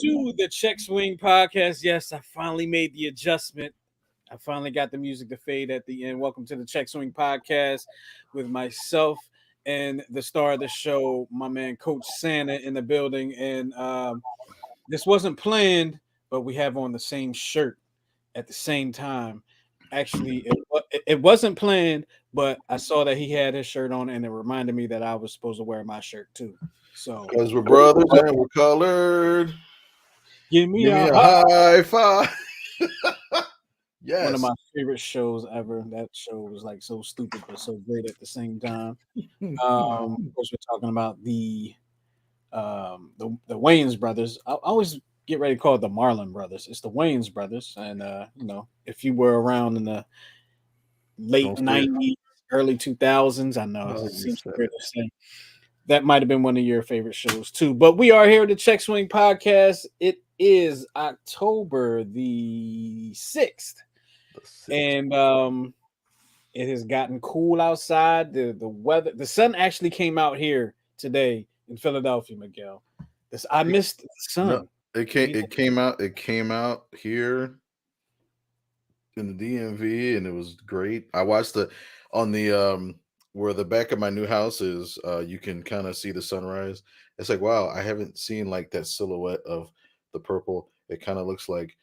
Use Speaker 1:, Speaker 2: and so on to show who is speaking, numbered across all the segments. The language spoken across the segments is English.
Speaker 1: to the Check Swing podcast. Yes, I finally made the adjustment. I finally got the music to fade at the end. Welcome to the Check Swing podcast with myself and the star of the show, my man Coach Santa in the building. And this wasn't planned, but we have on the same shirt at the same time. Actually, it wasn't planned, but I saw that he had his shirt on, and it reminded me that I was supposed to wear my shirt too. So,
Speaker 2: Because we're brothers and we're colored.
Speaker 1: give me
Speaker 2: Give me
Speaker 1: a
Speaker 2: a
Speaker 1: high.
Speaker 2: high five.
Speaker 1: One of
Speaker 2: Yes.
Speaker 1: my favorite shows ever. That show was like so stupid but so great at the same time. Of course, we're talking about the Wayans brothers. I always get ready to call it the Marlon brothers. It's the Wayans brothers, and if you were around in the late
Speaker 2: Don't say it.
Speaker 1: '90s, early 2000s, I know
Speaker 2: Oh,
Speaker 1: it
Speaker 2: you
Speaker 1: seems
Speaker 2: said
Speaker 1: weird
Speaker 2: it.
Speaker 1: to say. That might have been one of your favorite shows too. But we are here at the Check Swing podcast. It is October the 6th. And it has gotten cool outside. The weather, the sun actually came out here today in Philadelphia, Miguel. I missed the
Speaker 2: No,
Speaker 1: sun.
Speaker 2: it came out here in the DMV and it was great. I watched the on the where the back of my new house is, you can kind of see the sunrise. It's like, wow, I haven't seen like that silhouette of the purple. It kind of looks like,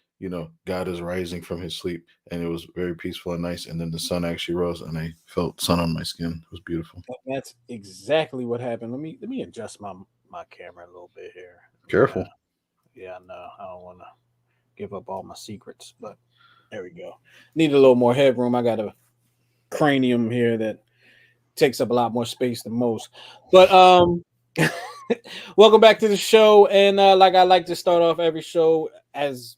Speaker 2: God is rising from his sleep, and it was very peaceful and nice. And then the sun actually rose, and I felt sun on my skin. It was beautiful.
Speaker 1: That's exactly what happened. Let me adjust my camera a little bit here.
Speaker 2: Careful.
Speaker 1: Yeah, no, I don't want to give up all my secrets, but there we go. Need a little more headroom. I got a cranium here that takes up a lot more space than most. But welcome back to the show. And like I like to start off every show, as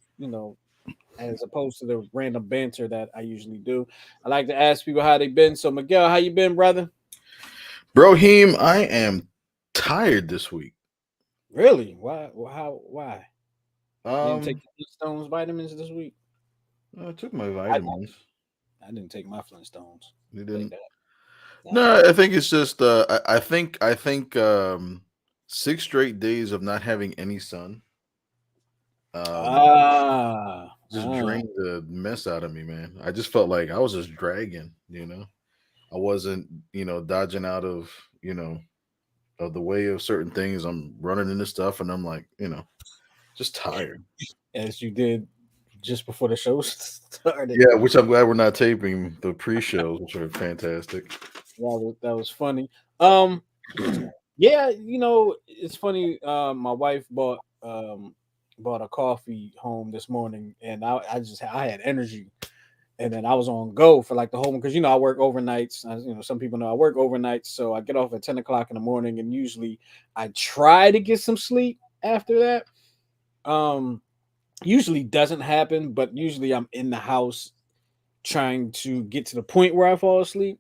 Speaker 1: as opposed to the random banter that I usually do, I like to ask people how they been. So Miguel, how you been, brother?
Speaker 2: Brohim, I am tired this week.
Speaker 1: Really? Why? Why? You didn't take
Speaker 2: Um,
Speaker 1: the Flintstones vitamins this week?
Speaker 2: I took my
Speaker 1: I,
Speaker 2: vitamins.
Speaker 1: I didn't take my Flintstones.
Speaker 2: You
Speaker 1: Like
Speaker 2: didn't?
Speaker 1: that. Nah.
Speaker 2: No, I think it's just I think 6 straight days of not having any sun um
Speaker 1: Ah,
Speaker 2: just drained the mess out of me, man. I just felt like I was just dragging. I wasn't, dodging out of the way of certain things. I'm running into stuff and I'm like, just tired.
Speaker 1: as you did just before the show started.
Speaker 2: Yeah, which I'm glad we're not taping the pre-shows, which are fantastic.
Speaker 1: That was funny. Um, yeah, it's funny. My wife bought a coffee home this morning, and I had energy, and then I was on go for like the whole, because I work overnights. Some people know I work overnights, so I get off at 10 o'clock in the morning, and usually I try to get some sleep after that. Usually doesn't happen, but usually I'm in the house trying to get to the point where I fall asleep.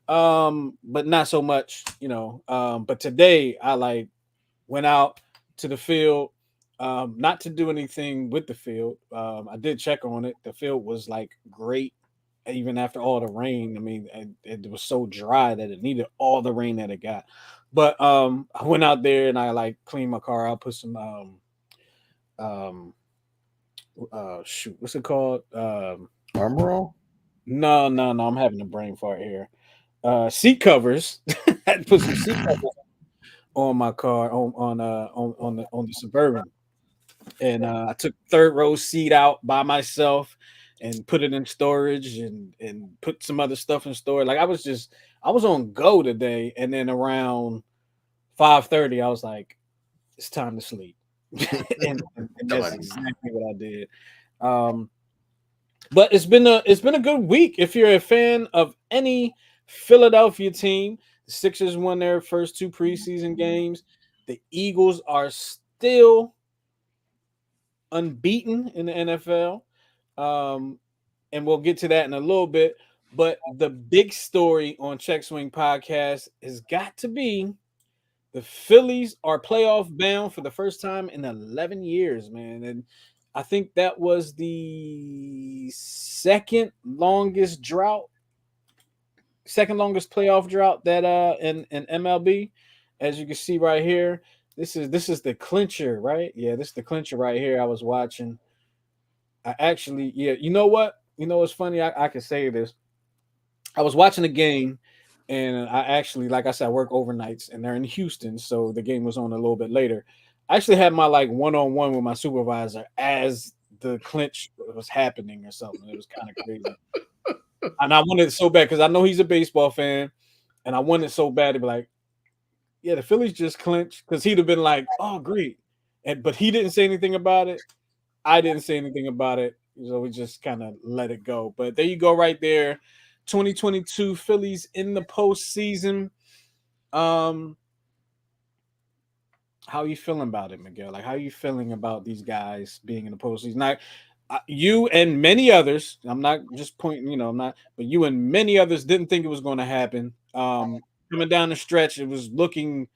Speaker 1: But not so much. But today I like went out to the field, not to do anything with the field. I did check on it. The field was like great, even after all the rain. I mean, it was so dry that it needed all the rain that it got. But I went out there and I like cleaned my car out, put some um shoot, what's it called?
Speaker 2: Armor all?
Speaker 1: No, I'm having a brain fart here. Seat covers. I had to put some seat covers on my car on the Suburban, and I took third row seat out by myself and put it in storage and put some other stuff in storage. Like I was on go today, and then around 5:30, I was like, it's time to sleep, and
Speaker 2: Come
Speaker 1: that's
Speaker 2: on.
Speaker 1: exactly what I did. Um, but it's been a good week. If you're a fan of any Philadelphia team, the Sixers won their first two preseason games. The Eagles are still unbeaten in the NFL. Um, and we'll get to that in a little bit. But the big story on Check Swing Podcast has got to be the Phillies are playoff bound for the first time in 11 years, man. And I think that was the second longest playoff drought that in MLB, as you can see right here. This is the clincher, right? Yeah, this is the clincher right here. I was watching. I actually, yeah, you know what? You know what's funny? I can say this. I was watching the game, and I actually, like I said, I work overnights, and they're in Houston, so the game was on a little bit later. I actually had my like one on one with my supervisor as the clinch was happening or something. It was kind of crazy, and I wanted it so bad because I know he's a baseball fan, and I wanted so bad to be like, yeah, the Phillies just clinched because he'd have been like, oh, great, and but he didn't say anything about it. I didn't say anything about it, so we just kind of let it go. But there you go, right there. 2022 Phillies in the postseason. Um, how are you feeling about it, Miguel? Like, how are you feeling about these guys being in the postseason? Now, you and many others. I'm not just pointing, I'm not, but you and many others didn't think it was going to happen. Coming down the stretch, it was looking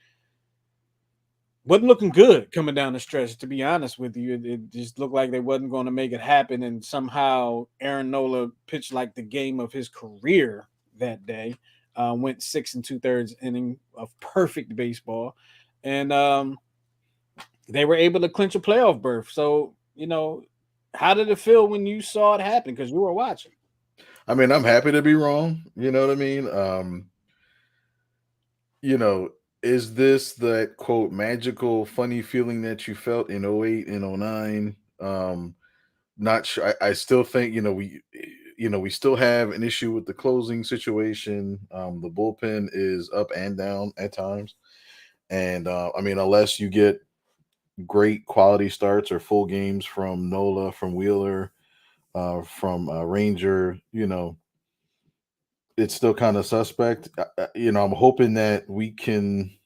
Speaker 1: wasn't looking good coming down the stretch. To be honest with you, it just looked like they wasn't going to make it happen. And somehow Aaron Nola pitched like the game of his career that day. Went 6 and 2/3 inning of perfect baseball, and they were able to clinch a playoff berth. So how did it feel when you saw it happen? Because you were watching.
Speaker 2: I mean, I'm happy to be wrong. You know what I mean? You know, is this that quote magical, funny feeling that you felt in '08 and '09? Not sure. I still think we still have an issue with the closing situation. The bullpen is up and down at times, and I mean, unless you get great quality starts or full games from Nola, from Wheeler, from Ranger, it's still kind of suspect. I'm hoping that we can.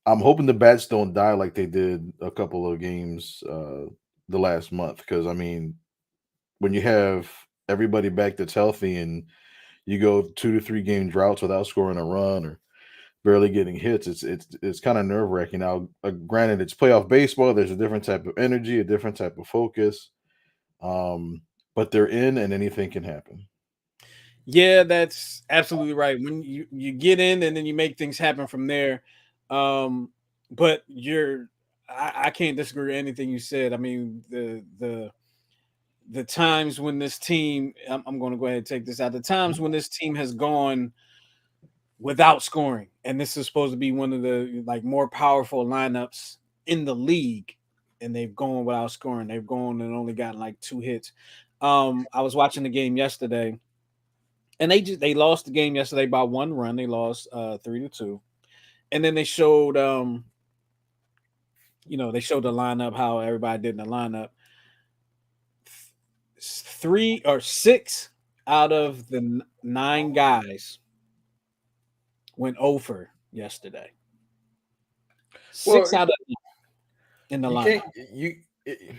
Speaker 2: I'm hoping the bats don't die like they did a couple of games the last month. Because I mean, when you have everybody back that's healthy and you go 2 to 3 game droughts without scoring a run or barely getting hits, it's kind of nerve wracking. Now, granted, it's playoff baseball. There's a different type of energy, a different type of focus. Um, but they're in, and anything can happen.
Speaker 1: Yeah, that's absolutely right. When you get in and then you make things happen from there. Um, but I can't disagree with anything you said. I mean, the times when this team, I'm going to go ahead and take this out. The times when this team has gone without scoring, and this is supposed to be one of the like more powerful lineups in the league, and they've gone without scoring. They've gone and only gotten like 2 hits. I was watching the game yesterday, and they lost the game yesterday by 1 run. They lost 3-2, and then they showed the lineup, how everybody did in the lineup. 3 or 6 out of the 9 guys went over yesterday. Six
Speaker 2: Well,
Speaker 1: out of in the
Speaker 2: you
Speaker 1: lineup.
Speaker 2: can't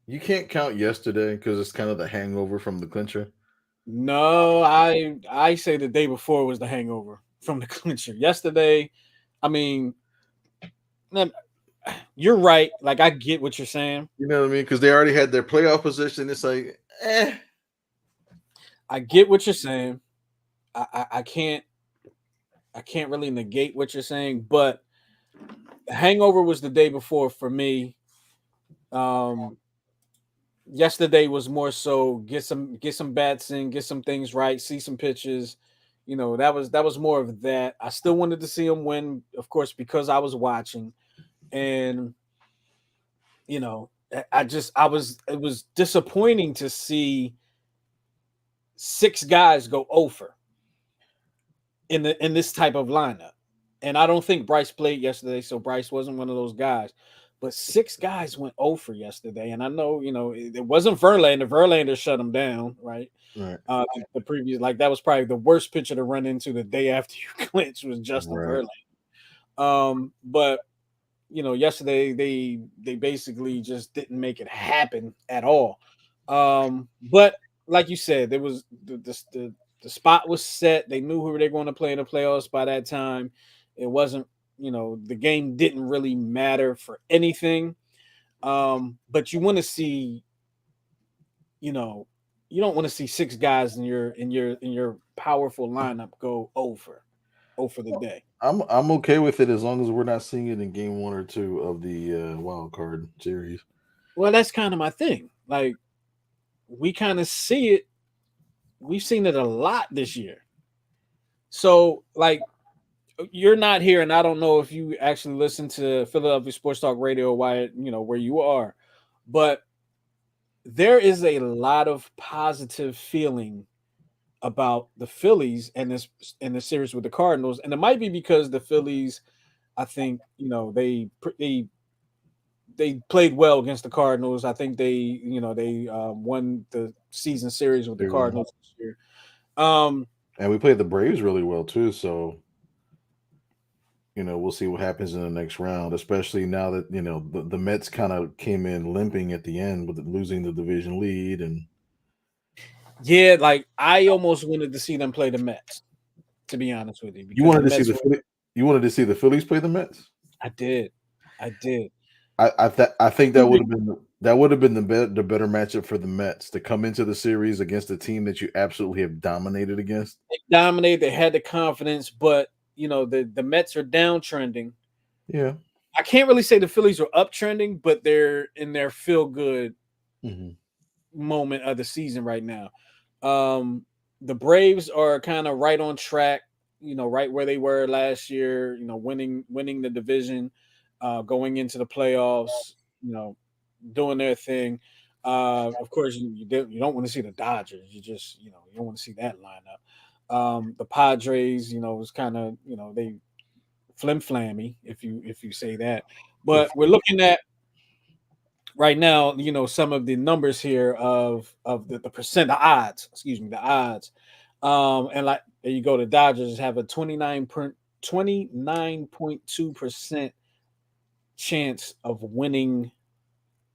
Speaker 2: you can't count yesterday because it's kind of the hangover from the clincher.
Speaker 1: No, I say the day before was the hangover from the clincher. Yesterday, I mean, man, you're right. Like I get what you're saying.
Speaker 2: You know what I mean? Because they already had their playoff position. It's like,
Speaker 1: I get what you're saying. I can't really negate what you're saying, but the hangover was the day before for me. Um, Yesterday was more so get some bats in, get some things right, see some pitches. That was more of that. I still wanted to see him win, of course, because I was watching, and I was it was disappointing to see 6 guys go over in this type of lineup. And I don't think Bryce played yesterday, so Bryce wasn't one of those guys. But 6 guys went over yesterday, and I know it wasn't Verlander. Verlander shut him down, right?
Speaker 2: right,
Speaker 1: The previous, like, that was probably the worst pitcher to run into the day after you clinch was Justin
Speaker 2: right.
Speaker 1: Verlander. But yesterday they basically just didn't make it happen at all. But like you said, there was the spot was set. They knew who they were going to play in the playoffs by that time. It wasn't, the game didn't really matter for anything. But you want to see, you know, you don't want to see 6 guys in your powerful lineup go over. rattle for the day.
Speaker 2: I'm okay with it as long as we're not seeing it in game 1 or 2 of the wild card series.
Speaker 1: Well, that's kind of my thing. Like we kind of see it. We've seen it a lot this year. So like you're not here, and I don't know if you actually listen to Philadelphia Sports Talk Radio, why where you are, but there is a lot of positive feeling about the Phillies and this in the series with the Cardinals, and it might be because the Phillies, I think, they played well against the Cardinals. I think they won the season series with the
Speaker 2: Very well.
Speaker 1: Cardinals this year. Um,
Speaker 2: And we played the Braves really well too. So we'll see what happens in the next round, especially now that the Mets kind of came in limping at the end with losing the division lead, and
Speaker 1: yeah, like I almost wanted to see them play the Mets, to be honest with you,
Speaker 2: you
Speaker 1: because
Speaker 2: wanted
Speaker 1: the
Speaker 2: to see
Speaker 1: Mets
Speaker 2: the
Speaker 1: were.
Speaker 2: You wanted to see the Phillies play the Mets.
Speaker 1: I did, I did.
Speaker 2: I think that
Speaker 1: Two
Speaker 2: would
Speaker 1: re-
Speaker 2: have been the better matchup for the Mets to come into the series against a team that you absolutely have dominated against.
Speaker 1: They dominated. They had the confidence, but the Mets are downtrending.
Speaker 2: Yeah.
Speaker 1: I can't really say the Phillies are uptrending, but they're in their feel good
Speaker 2: Hmm.
Speaker 1: moment of the season right now. Um, the Braves are kind of right on track, right where they were last year, winning the division, going into the playoffs, doing their thing. Of course, you don't want to see the Dodgers. You just, you don't want to see that lineup. The Padres, was kind of, they flim flammy if you say that.
Speaker 2: The
Speaker 1: But we're looking at right now, some of the numbers here of the percent, the odds, excuse me, the odds. And like there you go, the Dodgers have a 29.2% chance of winning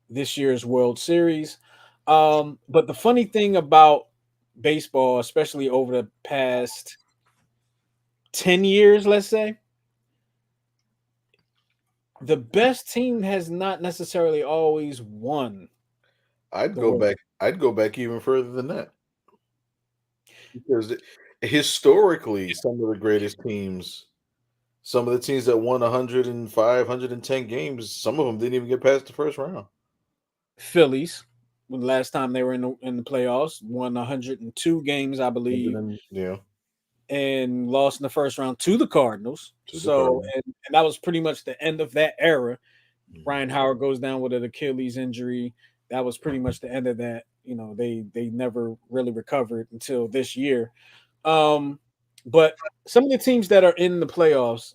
Speaker 1: this year's World Series. But the funny thing about baseball, especially over the past 10 years, let's say, the best team has not necessarily always won
Speaker 2: I'd
Speaker 1: the
Speaker 2: go
Speaker 1: World.
Speaker 2: back. I'd go back even further than that because historically, some of the greatest teams, some of the teams that won 105, 110 games, some of them didn't even get past the first round.
Speaker 1: Phillies, when the last time they were in the playoffs, won 102 games, I believe,
Speaker 2: Yeah,
Speaker 1: and lost in the first round to the Cardinals.
Speaker 2: to the
Speaker 1: So,
Speaker 2: Cardinals.
Speaker 1: and that was pretty much the end of that era.
Speaker 2: Mhm.
Speaker 1: Ryan Howard goes down with an Achilles injury. That was pretty much the end of that. They never really recovered until this year. Um, but some of the teams that are in the playoffs,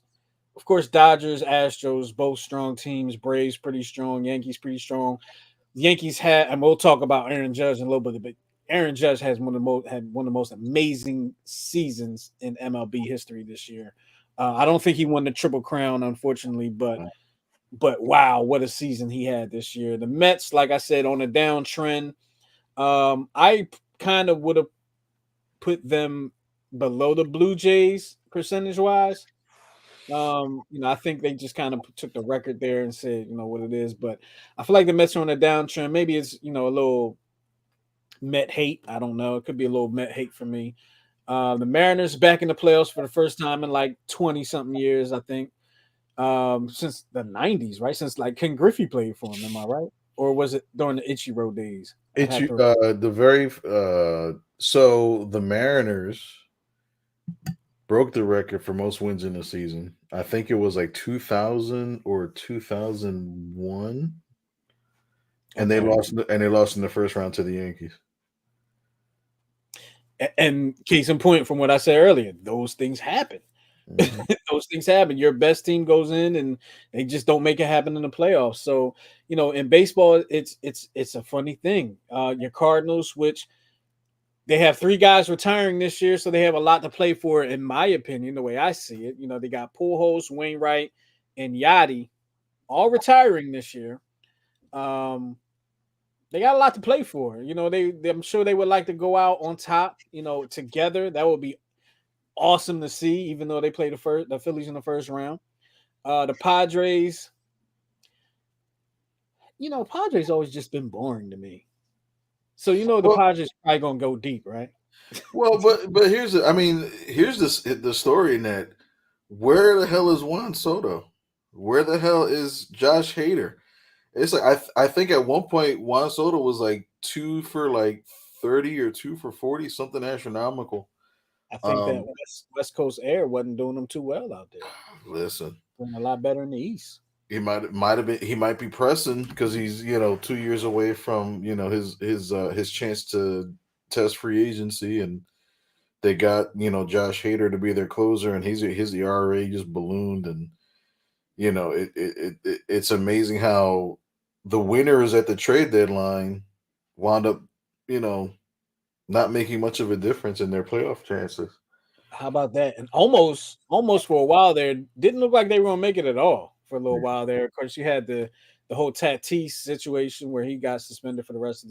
Speaker 1: of course, Dodgers, Astros, both strong teams. Braves pretty strong. Yankees pretty strong. The Yankees had, and we'll talk about Aaron Judge in a little bit, but Aaron Judge has one of the most amazing seasons in MLB history this year. I don't think he won the Triple Crown, unfortunately, but wow, what a season he had this year. The Mets, like I said, on a downtrend. I kind of would have put them below the Blue Jays percentage wise. I think they just kind of took the record there and said, what it is. But I feel like the Mets are on a downtrend. Maybe it's a little Met hate. I don't know. It could be a little Met hate for me. The Mariners back in the playoffs for the first time in like 20 something years, I think. Since the 90s, right? Since like Ken Griffey played for him, am I right? Or was it during the Ichiro days? I'd
Speaker 2: It's
Speaker 1: have to.
Speaker 2: the very so the Mariners broke the record for most wins in a season. I think it was like 2000 or 2001, and
Speaker 1: Okay.
Speaker 2: they lost in the first round to the Yankees.
Speaker 1: And case in point, from what I said earlier, those things happen.
Speaker 2: Mhm.
Speaker 1: Those things happen. Your best team goes in and they just don't make it happen in the playoffs. So, in baseball, it's a funny thing. Your Cardinals, which they have three guys retiring this year, so they have a lot to play for, in my opinion, the way I see it. They got Pujols, Wainwright, and Yachty all retiring this year. Um, they got a lot to play for. I'm sure they would like to go out on top, together. That would be awesome to see, even though they play the Phillies in the first round. The Padres, Padres always just been boring to me. So the
Speaker 2: Well,
Speaker 1: Padres probably gonna go deep, right?
Speaker 2: but here's I mean here's the story in that. Where the hell is Juan Soto? Where the hell is Josh Hader? It's like I think at one point Juan Soto was like 2 for 30 or 2 for 40, something astronomical.
Speaker 1: I think that
Speaker 2: Um,
Speaker 1: West Coast air wasn't doing them too well out there.
Speaker 2: listen,
Speaker 1: Doing a lot better in the East.
Speaker 2: he might be pressing because he's 2 years away from his chance to test free agency, and they got Josh Hader to be their closer, and his ERA just ballooned, and it's amazing how the winners at the trade deadline wound up you know not making much of a difference in their playoff chances.
Speaker 1: How about that? And almost for a while there, didn't look like they were gonna make it at all for a little while there. Of course, you had the whole Tatis situation where he got suspended for the rest of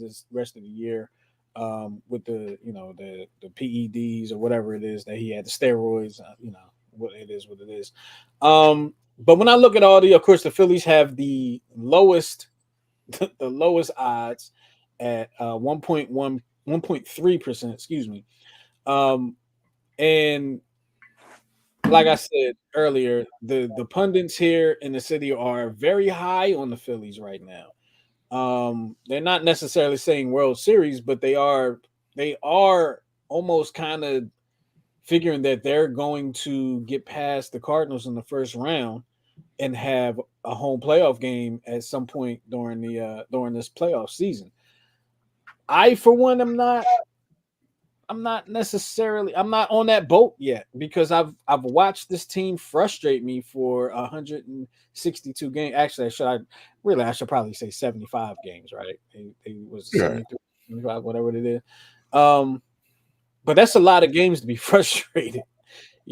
Speaker 1: the year with the PEDs or whatever it is that he had, the steroids. What it is. But when I look at all of course, the Phillies have the lowest the lowest odds at 1.3%. Excuse me. Um, and like I said earlier, the pundits here in the city are very high on the Phillies right now. They're not necessarily saying World Series, but they are almost kind of figuring that they're going to get past the Cardinals in the first round and have a home playoff game at some point during this playoff season. I for one I'm not on that boat yet because I've watched this team frustrate me for 162 games. Actually, I should probably say 75 games, right? It was
Speaker 2: Right.
Speaker 1: 73, 75, whatever it is. Um, but that's a lot of games to be frustrated.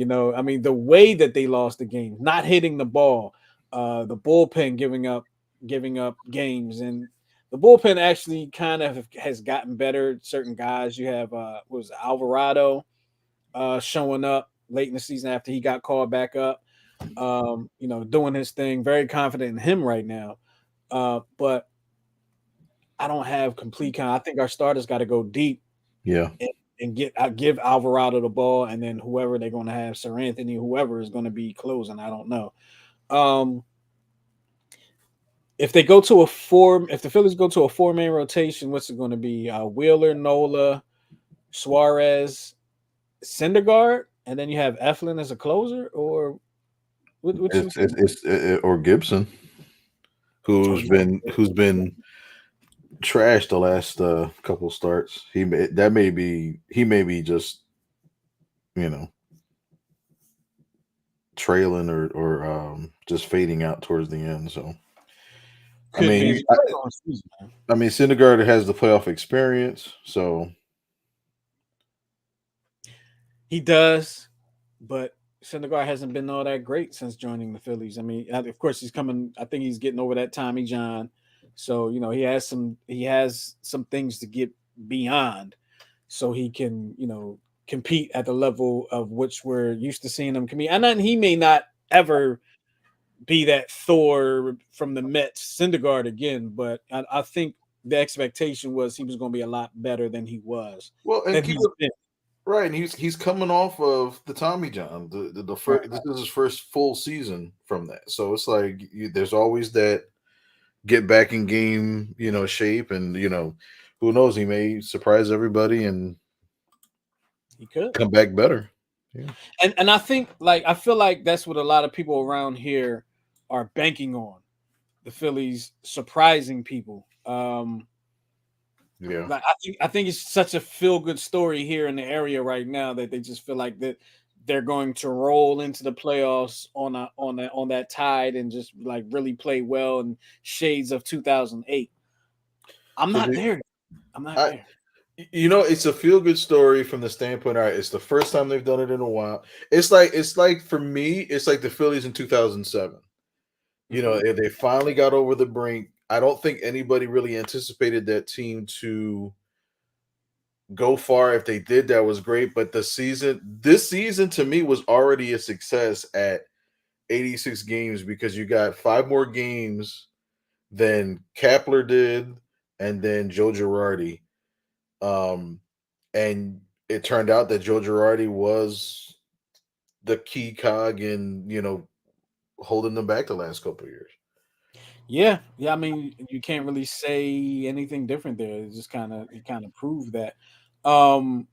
Speaker 1: I mean, the way that they lost the game, not hitting the ball, the bullpen giving up games, and the bullpen actually kind of has gotten better. Certain guys, you have what was it, Alvarado showing up late in the season after he got called back up. Doing his thing. Very confident in him right now. But I don't have complete I think our starters got to go deep
Speaker 2: Yeah.
Speaker 1: and give Alvarado the ball, and then whoever they're going to have, Sir Anthony, whoever is going to be closing, I don't know. Um, if the Phillies go to a four-man rotation, what's it going to be? Wheeler, Nola, Suarez, Syndergaard, and then you have Eflin as a closer, or what you think?
Speaker 2: Or Gibson,
Speaker 1: Oh,
Speaker 2: who's been trashed the last couple starts. He may be just you know trailing or just fading out towards the end. So I
Speaker 1: could
Speaker 2: mean,
Speaker 1: be. Very long season, man.
Speaker 2: Syndergaard has the playoff experience, so
Speaker 1: He does, but Syndergaard hasn't been all that great since joining the Phillies. I mean, of course, he's coming. I think he's getting over that Tommy John, so he has some things to get beyond, so he can compete at the level of which we're used to seeing him compete. And then he may not ever be that Thor from the Mets Syndergaard again, but I think the expectation was he was going to be a lot better than he was
Speaker 2: well, and
Speaker 1: than
Speaker 2: keep
Speaker 1: he's
Speaker 2: it
Speaker 1: been.
Speaker 2: right. And he's coming off of the Tommy John, the
Speaker 1: Right.
Speaker 2: first. This is his first full season from that, so it's like there's always that get back in game, shape, and who knows, he may surprise everybody and
Speaker 1: He could.
Speaker 2: come back better. Yeah.
Speaker 1: And I feel like that's what a lot of people around here are banking on. The Phillies surprising people.
Speaker 2: Yeah.
Speaker 1: Like I think it's such a feel good story here in the area right now that they just feel like that they're going to roll into the playoffs on that tide and just like really play well in shades of 2008. I'm
Speaker 2: So
Speaker 1: not
Speaker 2: the
Speaker 1: there. I'm not
Speaker 2: I
Speaker 1: there.
Speaker 2: it's a feel good story from the standpoint. All right, it's the first time they've done it in a while. It's like for me, it's like the Phillies in 2007.
Speaker 1: Hmm.
Speaker 2: They finally got over the brink. I don't think anybody really anticipated that team to go far. If they did, that was great. But this season to me was already a success at 86 games because you got five more games than Kapler did, and then Joe Girardi. Um, and it turned out that Joe Girardi was the key cog in holding them back the last couple of years.
Speaker 1: Yeah, yeah. I mean, you can't really say anything different there. It's just kind of proved that. Um,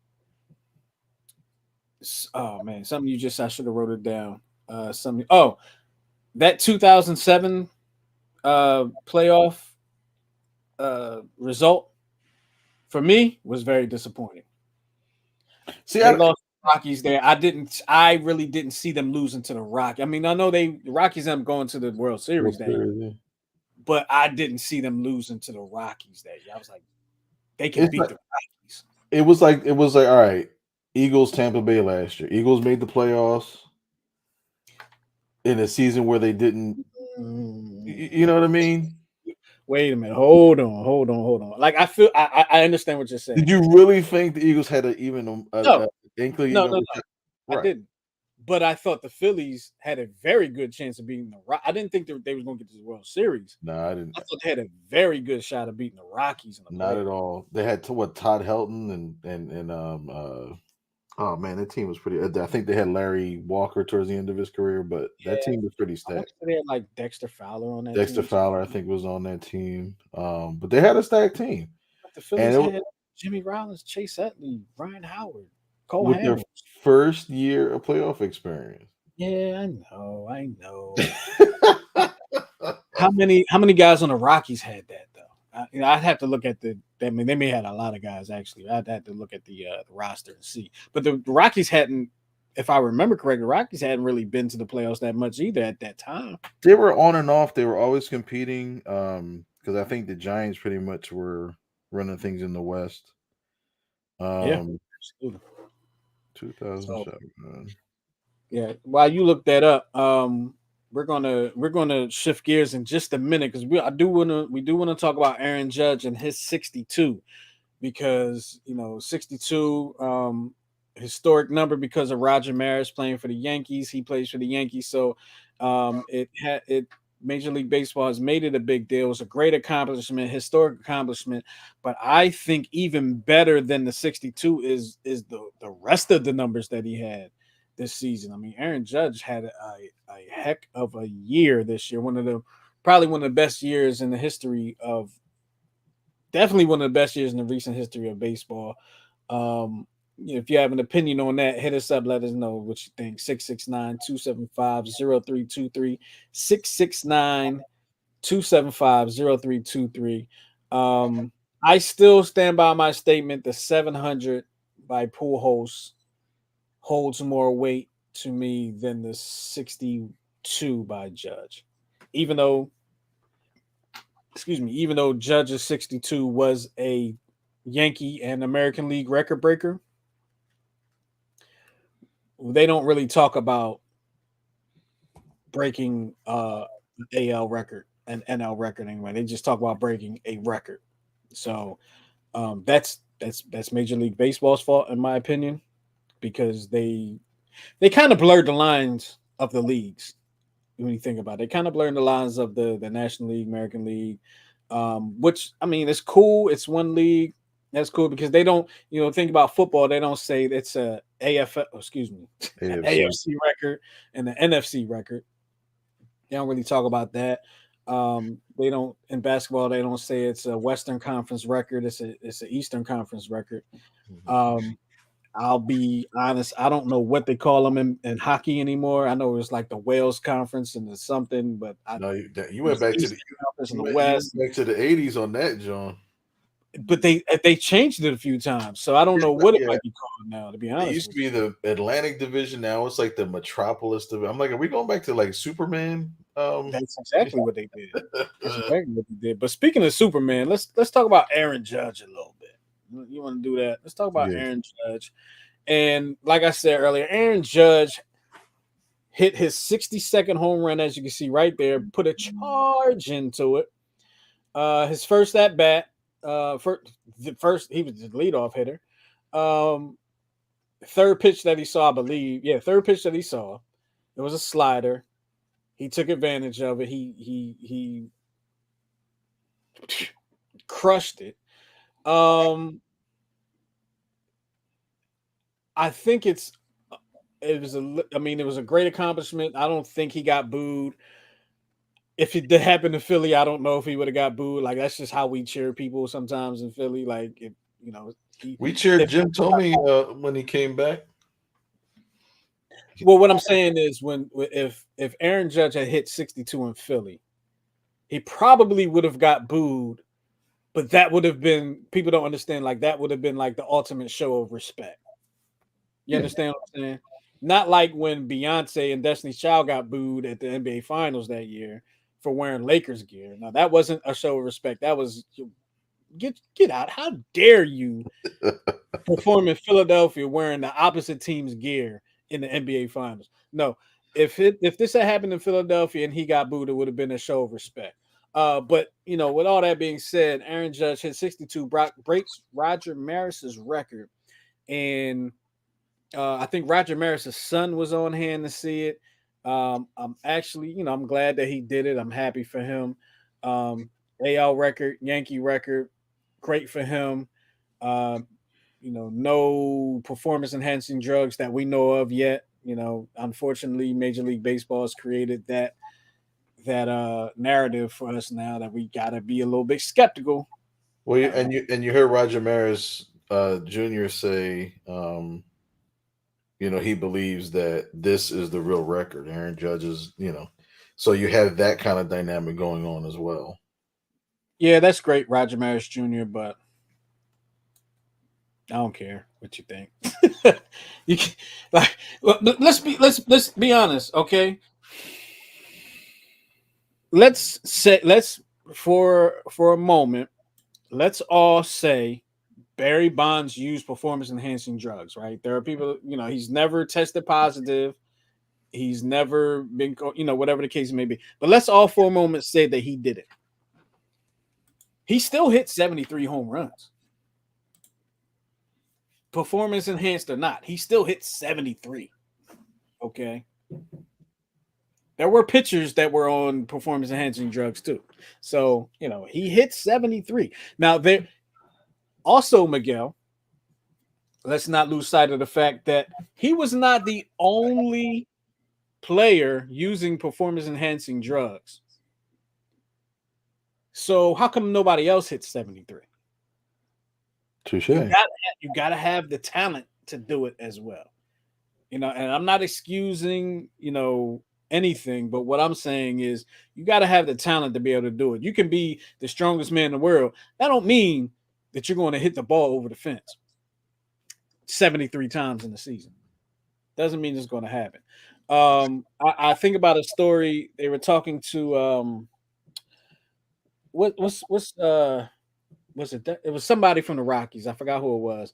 Speaker 1: oh man, something you just I should have wrote it down. Something. Oh, that 2007 playoff result for me was very disappointing.
Speaker 2: See,
Speaker 1: They lost the Rockies there. I really didn't see them losing to the Rockies. I mean, I know the Rockies end up going to the World Series that year, but I didn't see them losing to the Rockies that year. I was like, they can
Speaker 2: it's
Speaker 1: beat
Speaker 2: like
Speaker 1: the Rockies.
Speaker 2: it was like all right. Eagles Tampa Bay last year. Eagles made the playoffs in a season where they didn't. You
Speaker 1: Mm.
Speaker 2: know what I mean?
Speaker 1: Wait a minute. Hold on. Like I feel I understand what you're saying.
Speaker 2: Did you really think the Eagles had even
Speaker 1: No,
Speaker 2: a inkling
Speaker 1: no,
Speaker 2: of
Speaker 1: no,
Speaker 2: a
Speaker 1: no.
Speaker 2: shot?
Speaker 1: I
Speaker 2: Right.
Speaker 1: didn't. But I thought the Phillies had a very good chance of beating the Rock. I didn't think they was going to get to the World Series.
Speaker 2: No, I didn't.
Speaker 1: I thought they had a very good shot of beating the Rockies in the
Speaker 2: Not at
Speaker 1: playoffs.
Speaker 2: all. They had to what Todd Helton and oh man, that team was pretty. I think they had Larry Walker towards the end of his career, but that
Speaker 1: Yeah,
Speaker 2: team was pretty
Speaker 1: I want
Speaker 2: stacked.
Speaker 1: to say they had like Dexter Fowler on that
Speaker 2: Dexter
Speaker 1: team too.
Speaker 2: Fowler, I think, was on that team. But they had a stacked team,
Speaker 1: But the
Speaker 2: and
Speaker 1: Phillies had Jimmy Rollins, Chase Utley, Ryan Howard, Cole
Speaker 2: with their
Speaker 1: Hamels.
Speaker 2: first year of playoff experience.
Speaker 1: Yeah, I know. How many guys on the Rockies had that though? I'd have to look at the. I mean, they may have had a lot of guys actually. I'd have to look at the roster and see. But the Rockies hadn't, if I remember correctly, the Rockies hadn't really been to the playoffs that much either at that time.
Speaker 2: They were on and off. They were always competing. Because I think the Giants pretty much were running things in the West.
Speaker 1: Yeah,
Speaker 2: Um,
Speaker 1: absolutely. So
Speaker 2: 2007.
Speaker 1: yeah, while you look that up, we're gonna shift gears in just a minute because we do wanna talk about Aaron Judge and his 62 because 62 historic number because of Roger Maris playing for the Yankees. He plays for the Yankees, so it Major League Baseball has made it a big deal. It's a great accomplishment, historic accomplishment. But I think even better than the 62 is the rest of the numbers that he had this season. I mean, Aaron Judge had a heck of a year this year. Probably one of the best years in the history of definitely one of the best years in the recent history of baseball. Um, if you have an opinion on that, hit us up. Let us know what you think. 669-275-0323. 669-275-0323. I still stand by my statement. The 700 by Pujols holds more weight to me than the 62 by Judge. Even though even though Judge's 62 was a Yankee and American League record breaker, they don't really talk about breaking AL record and NL record anyway. They just talk about breaking a record. So that's Major League Baseball's fault in my opinion because they kind of blurred the lines of the leagues when you think about it. They kind of blurred the lines of the National League, American League, which I mean, it's cool. It's one league. That's cool because they don't, think about football. They don't say it's a AFL, excuse me, an
Speaker 2: AFC.
Speaker 1: AFC record and an NFC record. They don't really talk about that. They don't in basketball. They don't say it's a Western Conference record. It's an Eastern Conference record. Um, I'll be honest. I don't know what they call them in hockey anymore. I know it's like the Wales Conference and the something, but
Speaker 2: No, you went
Speaker 1: there's the
Speaker 2: back to the
Speaker 1: Eastern Conference and the
Speaker 2: you went
Speaker 1: West.
Speaker 2: back to the '80s on that, John.
Speaker 1: But they changed it a few times, so I don't know what it
Speaker 2: Yeah,
Speaker 1: might be called now. To be
Speaker 2: it
Speaker 1: honest
Speaker 2: used to
Speaker 1: with
Speaker 2: be the Atlantic Division. Now it's like the Metropolis Division. I'm like, are we going back to like Superman?
Speaker 1: you, that's exactly what they did. That's exactly what they did. But speaking of Superman, let's talk about Aaron Judge a little bit. You want to do that? Let's talk about
Speaker 2: yeah,
Speaker 1: Aaron Judge. And like I said earlier, Aaron Judge hit his 62nd home run, as you can see right there, put a charge into it. His first at bat, first he was the leadoff hitter. Um, third pitch that he saw, I believe, yeah, third pitch that he saw, it was a slider. He took advantage of it. He crushed it. Um, I think it's I mean, it was a great accomplishment. I don't think he got booed. If it did happen to Philly, I don't know if he would have got booed. Like that's just how we cheer people sometimes in Philly. Like if you know he
Speaker 2: We cheered
Speaker 1: if
Speaker 2: Jim Tomey when he came back.
Speaker 1: well, what I'm saying is if Aaron Judge had hit 62 in Philly, he probably would have got booed. But that would have been people don't understand. Like that would have been like the ultimate show of respect. You
Speaker 2: Yeah.
Speaker 1: understand what I'm saying? Not like when Beyonce and Destiny's Child got booed at the NBA Finals that year for wearing Lakers gear. Now that wasn't a show of respect. That was get out. How dare you perform in Philadelphia wearing the opposite team's gear in the NBA Finals? No, if this had happened in Philadelphia and he got booed, it would have been a show of respect. But you know, with all that being said, Aaron Judge hit 62, breaks Roger Maris's record, and I think Roger Maris's son was on hand to see it. I'm actually, I'm glad that he did it. I'm happy for him. Um, AL record, Yankee record, great for him. Um, no performance enhancing drugs that we know of yet. Unfortunately, Major League Baseball has created that narrative for us now that we gotta be a little bit skeptical.
Speaker 2: Well,
Speaker 1: Uh,
Speaker 2: you heard Roger Maris Jr. say, he believes that this is the real record. Aaron Judge's, so you have that kind of dynamic going on as well.
Speaker 1: yeah, that's great, Roger Maris Jr., but I don't care what you think. you can, like let's be honest, okay? Let's for a moment, let's all say Barry Bonds used performance enhancing drugs, right? There are people, he's never tested positive. He's never been, whatever the case may be. But let's all for a moment say that he did it. He still hit 73 home runs. Performance enhanced or not, he still hit 73. Okay. There were pitchers that were on performance enhancing drugs too. So, he hit 73. Now, there also, Miguel, let's not lose sight of the fact that he was not the only player using performance enhancing drugs. So, how come nobody else hit 73? You
Speaker 2: Touche.
Speaker 1: got you got to have the talent to do it as well. And I'm not excusing, anything, but what I'm saying is you got to have the talent to be able to do it. You can be the strongest man in the world. That don't mean that you're going to hit the ball over the fence 73 times in the season. Doesn't mean it's going to happen. I think about a story. They were talking to what's was it? It was somebody from the Rockies. I forgot who it was,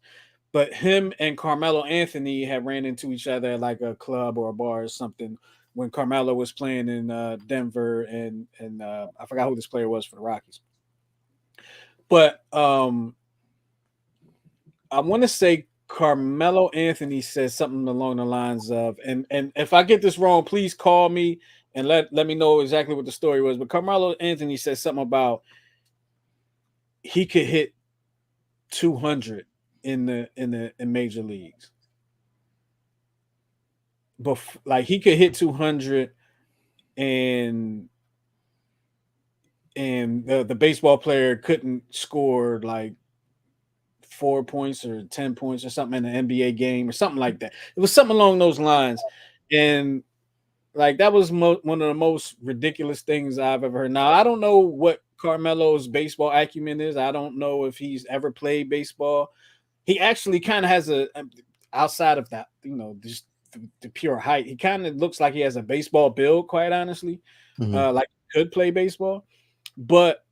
Speaker 1: but him and Carmelo Anthony had ran into each other at like a club or a bar or something when Carmelo was playing in Denver, and I forgot who this player was for the Rockies. But I want to say Carmelo Anthony said something along the lines of, and if I get this wrong, please call me and let me know exactly what the story was. But Carmelo Anthony said something about he could hit 200 in major leagues. But like he could hit 200, and the baseball player couldn't score like 4 points or 10 points or something in an NBA game or something like that. It was something along those lines. And like that was one of the most ridiculous things I've ever heard. Now, I don't know what Carmelo's baseball acumen is. I don't know if he's ever played baseball. He actually kind of has outside of that, just the pure height. He kind of looks like he has a baseball build, quite honestly.
Speaker 2: Mhm.
Speaker 1: Like he could play baseball, but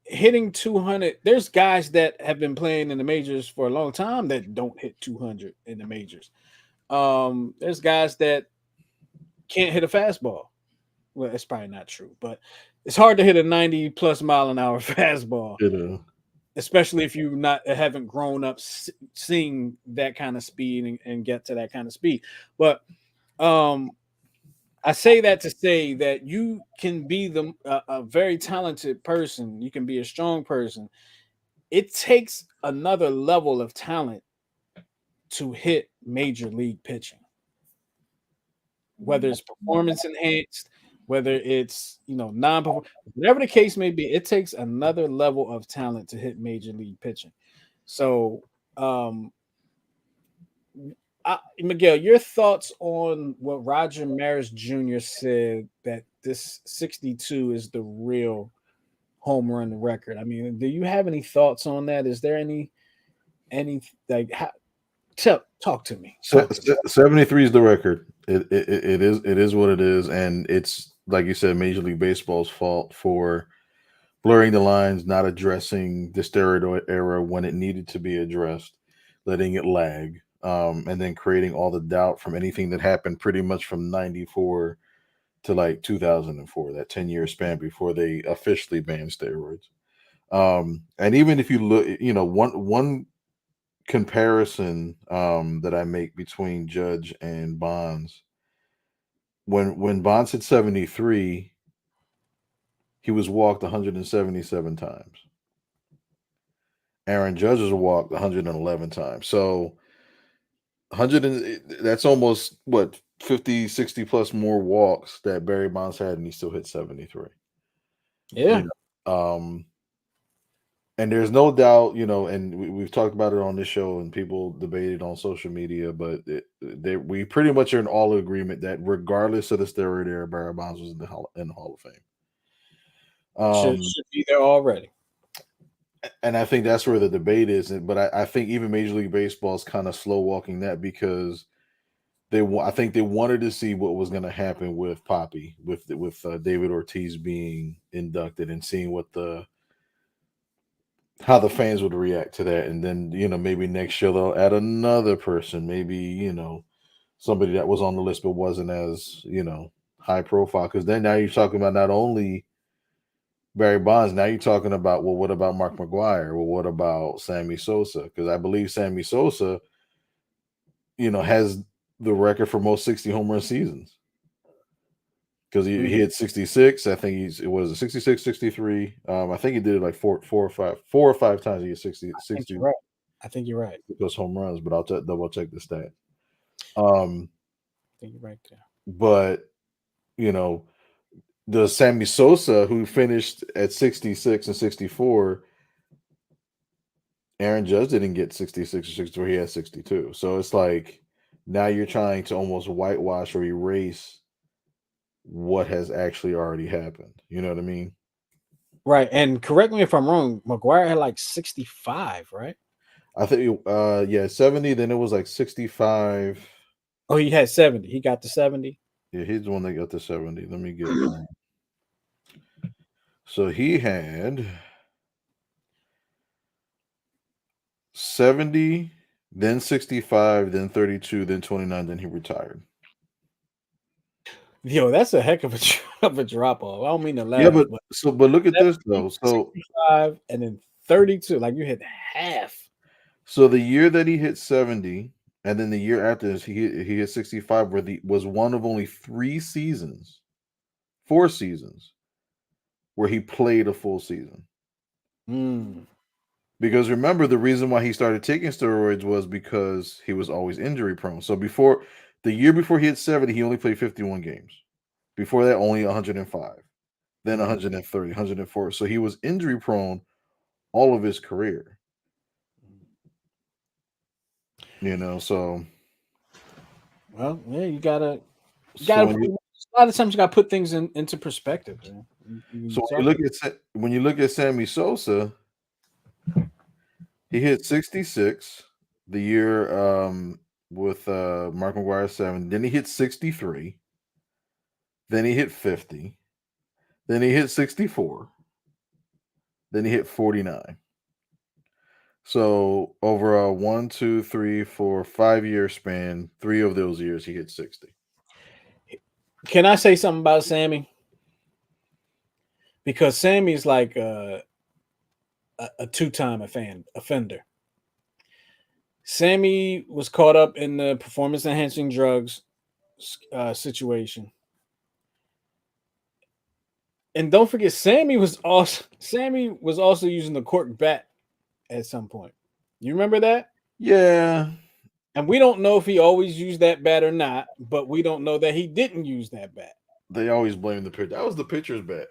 Speaker 1: hitting 200, there's guys that have been playing in the majors for a long time that don't hit 200 in the majors. There's guys that can't hit a fastball. Well, it's probably not true, but it's hard to hit a 90 plus mile an hour fastball,
Speaker 2: You know.
Speaker 1: especially if you not haven't grown up seeing that kind of speed and get to that kind of speed. But um, I say that to say that you can be a very talented person. You can be a strong person. It takes another level of talent to hit major league pitching, whether it's performance enhanced, whether it's non whatever the case may be. It takes another level of talent to hit major league pitching. So, Miguel, your thoughts on what Roger Maris Jr. said, that this 62 is the real home run record? I mean, do you have any thoughts on that? Is there any like talk to me? Talk to me.
Speaker 2: 73 is the record. It is what it is, and it's like you said, Major League Baseball's fault for blurring the lines, not addressing the steroid era when it needed to be addressed, letting it lag, and then creating all the doubt from anything that happened pretty much from '94 to like 2004, that 10-year span before they officially banned steroids. And even if you look, one comparison that I make between Judge and Bonds, when Bonds hit 73, he was walked 177 times. Aaron Judge was walked 111 times. So 100 that's almost what 50, 60 plus more walks that Barry Bonds had, and he still hit 73.
Speaker 1: Yeah,
Speaker 2: You know, and there's no doubt, and we've talked about it on this show, and people debated on social media, but we pretty much are in all agreement that regardless of the steroid era, Barry Bonds was in the Hall of Fame.
Speaker 1: should be there already.
Speaker 2: And I think that's where the debate is. But I think even Major League Baseball is kind of slow walking that, because I think they wanted to see what was going to happen with Poppy, with David Ortiz being inducted, and seeing how the fans would react to that. And then, maybe next year they'll add another person, maybe, somebody that was on the list but wasn't as, high profile. Because then now you're talking about not only Barry Bonds, now you're talking about, well, what about Mark McGwire? Well, what about Sammy Sosa? Because I believe Sammy Sosa, has the record for most 60 home run seasons. Because he hit 66. I think it was a 66, 63. I think he did it like four or five times. He hit 60,
Speaker 1: I think
Speaker 2: 60
Speaker 1: you're right. I think you're right.
Speaker 2: those home runs, but I'll double check the stat.
Speaker 1: I think you're right there.
Speaker 2: But the Sammy Sosa, who finished at 66 and 64, Aaron Judge didn't get 66 or 64. He had 62. So it's like now you're trying to almost whitewash or erase what has actually already happened. You know what I mean?
Speaker 1: Right. And correct me if I'm wrong, McGuire had like 65, right?
Speaker 2: I think, 70. Then it was like 65.
Speaker 1: Oh, he had 70. He got to 70.
Speaker 2: Yeah, he's the one that got the 70. Let me get. So he had 70, then 65, then 32, then 29, then he retired.
Speaker 1: Yo, that's a heck of a drop off. I don't mean to laugh.
Speaker 2: Yeah, but look at this though. So
Speaker 1: 65 and then 32, like you hit half.
Speaker 2: So the year that he hit 70, and then the year after this, he hit 65, was one of only 4 seasons where he played a full season. Because remember, the reason why he started taking steroids was because he was always injury prone. So the year before he hit 70, he only played 51 games. Before that, only 105, then 130, 104. So he was injury prone all of his career. So.
Speaker 1: Well, yeah, you gotta. A lot of times you gotta put things into perspective.
Speaker 2: So when you look at Sammy Sosa, he hit 66 the year with Mark McGwire 7. Then he hit 63. Then he hit 50. Then he hit 64. Then he hit 49. So over a 1, 2, 3, 4, 5-year span, 3 of those years he hit 60.
Speaker 1: Can I say something about Sammy? Because Sammy's like a 2-time offender. Sammy was caught up in the performance enhancing drugs situation. And don't forget, Sammy was also using the cork bat at some point. You remember that?
Speaker 2: Yeah.
Speaker 1: And we don't know if he always used that bat or not, but we don't know that he didn't use that bat.
Speaker 2: They always blame the pitcher. That was the pitcher's bat.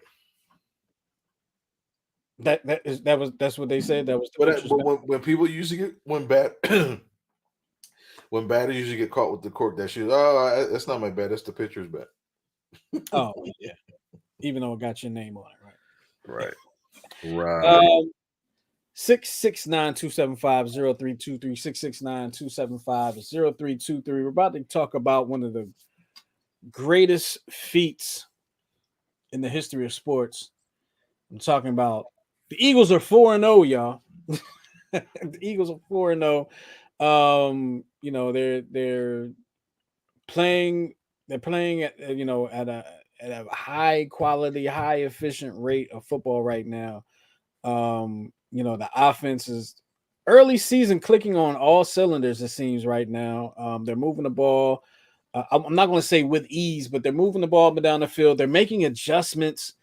Speaker 1: That's what they said. That was the
Speaker 2: But
Speaker 1: pitcher's bat.
Speaker 2: when people usually get when bat when batters usually get caught with the cork, that shit. Oh, that's not my bat. That's the pitcher's bat.
Speaker 1: Oh yeah, even though it got your name on it,
Speaker 2: Right.
Speaker 1: right?
Speaker 2: Right.
Speaker 1: 669-275-0323, 669-275-0323. We're about to talk about one of the greatest feats in the history of sports. I'm talking about the Eagles are 4-0, y'all. The Eagles are 4-0. They're playing at at a high quality, high efficient rate of football right now. The offense is early season clicking on all cylinders, it seems right now. They're moving the ball. I'm not going to say with ease, but they're moving the ball up and down the field. They're making adjustments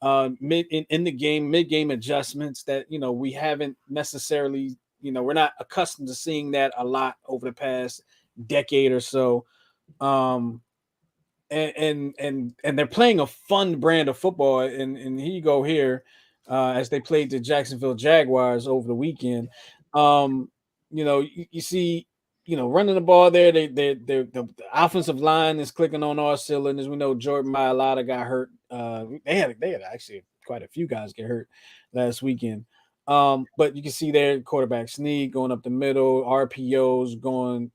Speaker 1: in the game, mid-game adjustments that we haven't necessarily, we're not accustomed to seeing that a lot over the past decade or so. And they're playing a fun brand of football. And here you go here, as they played the Jacksonville Jaguars over the weekend. You see, running the ball there. The offensive line is clicking on all cylinders. We know Jordan Mailata got hurt. They had actually quite a few guys get hurt last weekend. But you can see their quarterback sneak going up the middle, RPOs going,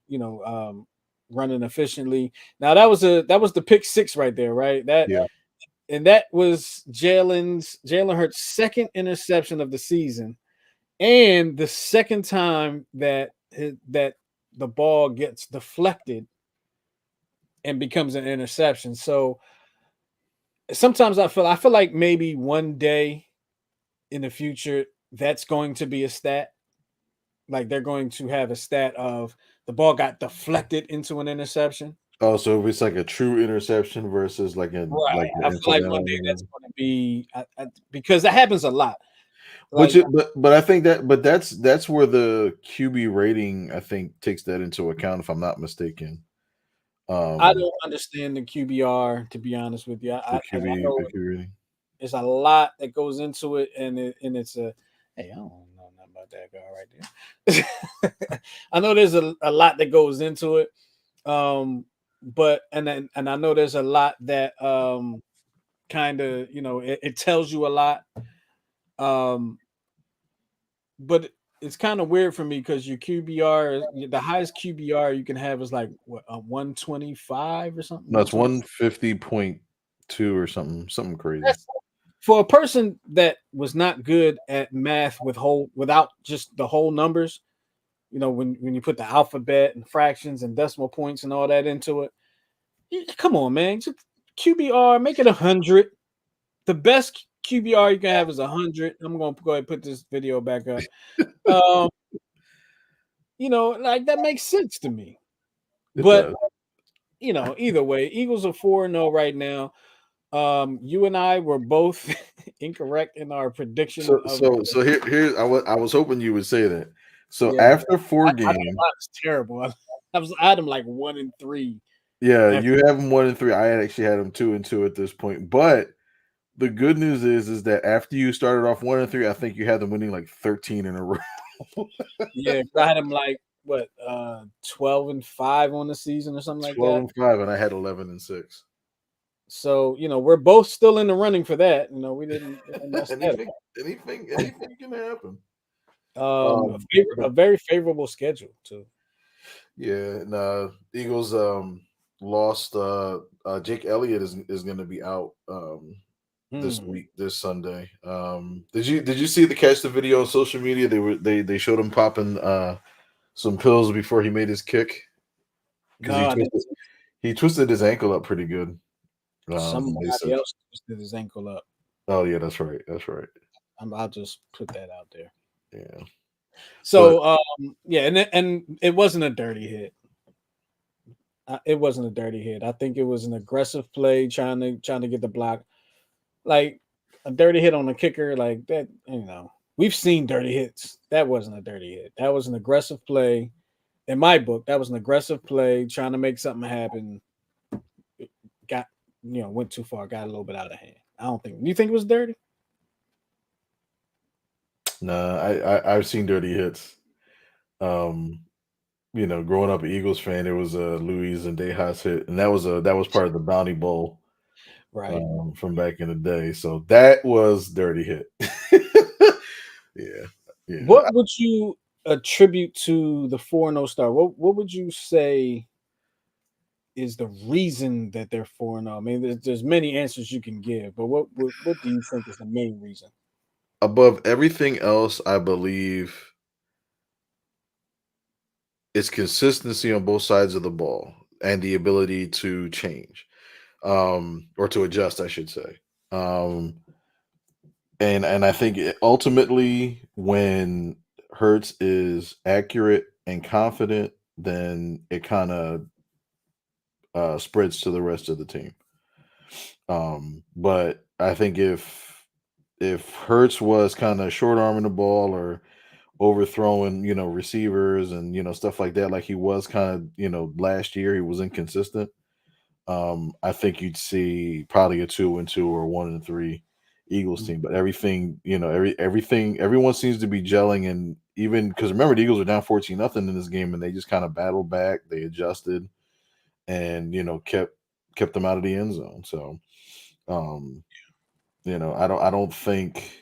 Speaker 1: running efficiently. Now that was the pick six right there, right?
Speaker 2: Yeah.
Speaker 1: That was Jalen Hurts' second interception of the season, and the second time that the ball gets deflected and becomes an interception. So sometimes I feel like maybe one day in the future that's going to be a stat. Like they're going to have a stat of the ball got deflected into an interception.
Speaker 2: Oh, so if it's like a true interception versus
Speaker 1: Right.
Speaker 2: like an
Speaker 1: I feel like one day
Speaker 2: incidental,
Speaker 1: that's going to be because that happens a lot.
Speaker 2: which
Speaker 1: Like
Speaker 2: but I think that's where the QB rating I think takes that into account if I'm not mistaken.
Speaker 1: I
Speaker 2: Um,
Speaker 1: don't understand the QBR, to be honest with you. And I know
Speaker 2: the QB rating.
Speaker 1: there's a lot that goes into it, and it's a hey, I don't know nothing about that guy right there. I know there's a lot that goes into it. But and I know there's a lot that kind of it tells you a lot. Um, but it's kind of weird for me because your QBR, the highest QBR you can have is like what, a 125 or something,
Speaker 2: No, it's
Speaker 1: 120.
Speaker 2: 150.2 or something crazy.
Speaker 1: That's for a person that was not good at math without just the whole numbers. When you put the alphabet and fractions and decimal points and all that into it, come on, man, just QBR, make it 100. The best QBR you can have is 100. I'm gonna go ahead and put this video back up. Um, like that makes sense to me.
Speaker 2: It
Speaker 1: But
Speaker 2: does.
Speaker 1: either way, Eagles are 4-0 right now. You and I were both incorrect in our prediction of
Speaker 2: So here I was hoping you would say that. So
Speaker 1: yeah.
Speaker 2: after four
Speaker 1: I thought
Speaker 2: games,
Speaker 1: I was terrible. I had them like 1-3.
Speaker 2: yeah,
Speaker 1: After,
Speaker 2: you have them 1-3. I had actually had them 2-2 at this point. But the good news is that after you started off 1-3, I think you had them winning like 13 in a row.
Speaker 1: yeah, 'cause I had them like what 12-5 on the season or something like
Speaker 2: 12
Speaker 1: that.
Speaker 2: and 5, and I had 11-6.
Speaker 1: So we're both still in the running for that. We didn't mess that
Speaker 2: anything, anything can happen.
Speaker 1: up. A
Speaker 2: But
Speaker 1: very favorable schedule too.
Speaker 2: yeah, and Eagles lost. Jake Elliott is going to be out this
Speaker 1: Hmm.
Speaker 2: week, this Sunday. Did you see the video on social media? They showed him popping some pills before he made his kick because
Speaker 1: No, I didn't.
Speaker 2: he twisted his ankle up pretty good. They
Speaker 1: Somebody
Speaker 2: said,
Speaker 1: else twisted his ankle up.
Speaker 2: oh yeah, that's right, that's right.
Speaker 1: I'll just put that out there.
Speaker 2: Yeah, but
Speaker 1: So, yeah, and it wasn't a dirty hit. It wasn't a dirty hit. I think it was an aggressive play trying to get the block. Like a dirty hit on the kicker, like that. We've seen dirty hits. That wasn't a dirty hit. That was an aggressive play. In my book, that was an aggressive play, trying to make something happen. It got went too far, got a little bit out of hand. I don't think. You think it was dirty?
Speaker 2: Nah, I've seen dirty hits. Um, growing up an Eagles fan, it was a Luis and Dejas hit, and that was part of the Bounty Bowl
Speaker 1: Right.
Speaker 2: from back in the day. So that was dirty hit. Yeah, yeah.
Speaker 1: What would you attribute to the 4-0 start? What would you say is the reason that they're 4-0? I mean, there's many answers you can give, but what do you think is the main reason?
Speaker 2: Above everything else, I believe it's consistency on both sides of the ball and the ability to change, or to adjust, I should say. Um, and I think ultimately, when Hertz is accurate and confident, then it kind of spreads to the rest of the team. But I think if Hertz was kind of short arming the ball or overthrowing, receivers and stuff like that, like he was kind of, last year he was inconsistent. I think you'd see probably a 2-2 or 1-3 Eagles
Speaker 1: Mm,
Speaker 2: team. But everything, everything, everyone seems to be gelling, and even because remember the Eagles were down 14-0 in this game, and they just kind of battled back, they adjusted, and kept them out of the end zone. So, um, I don't think.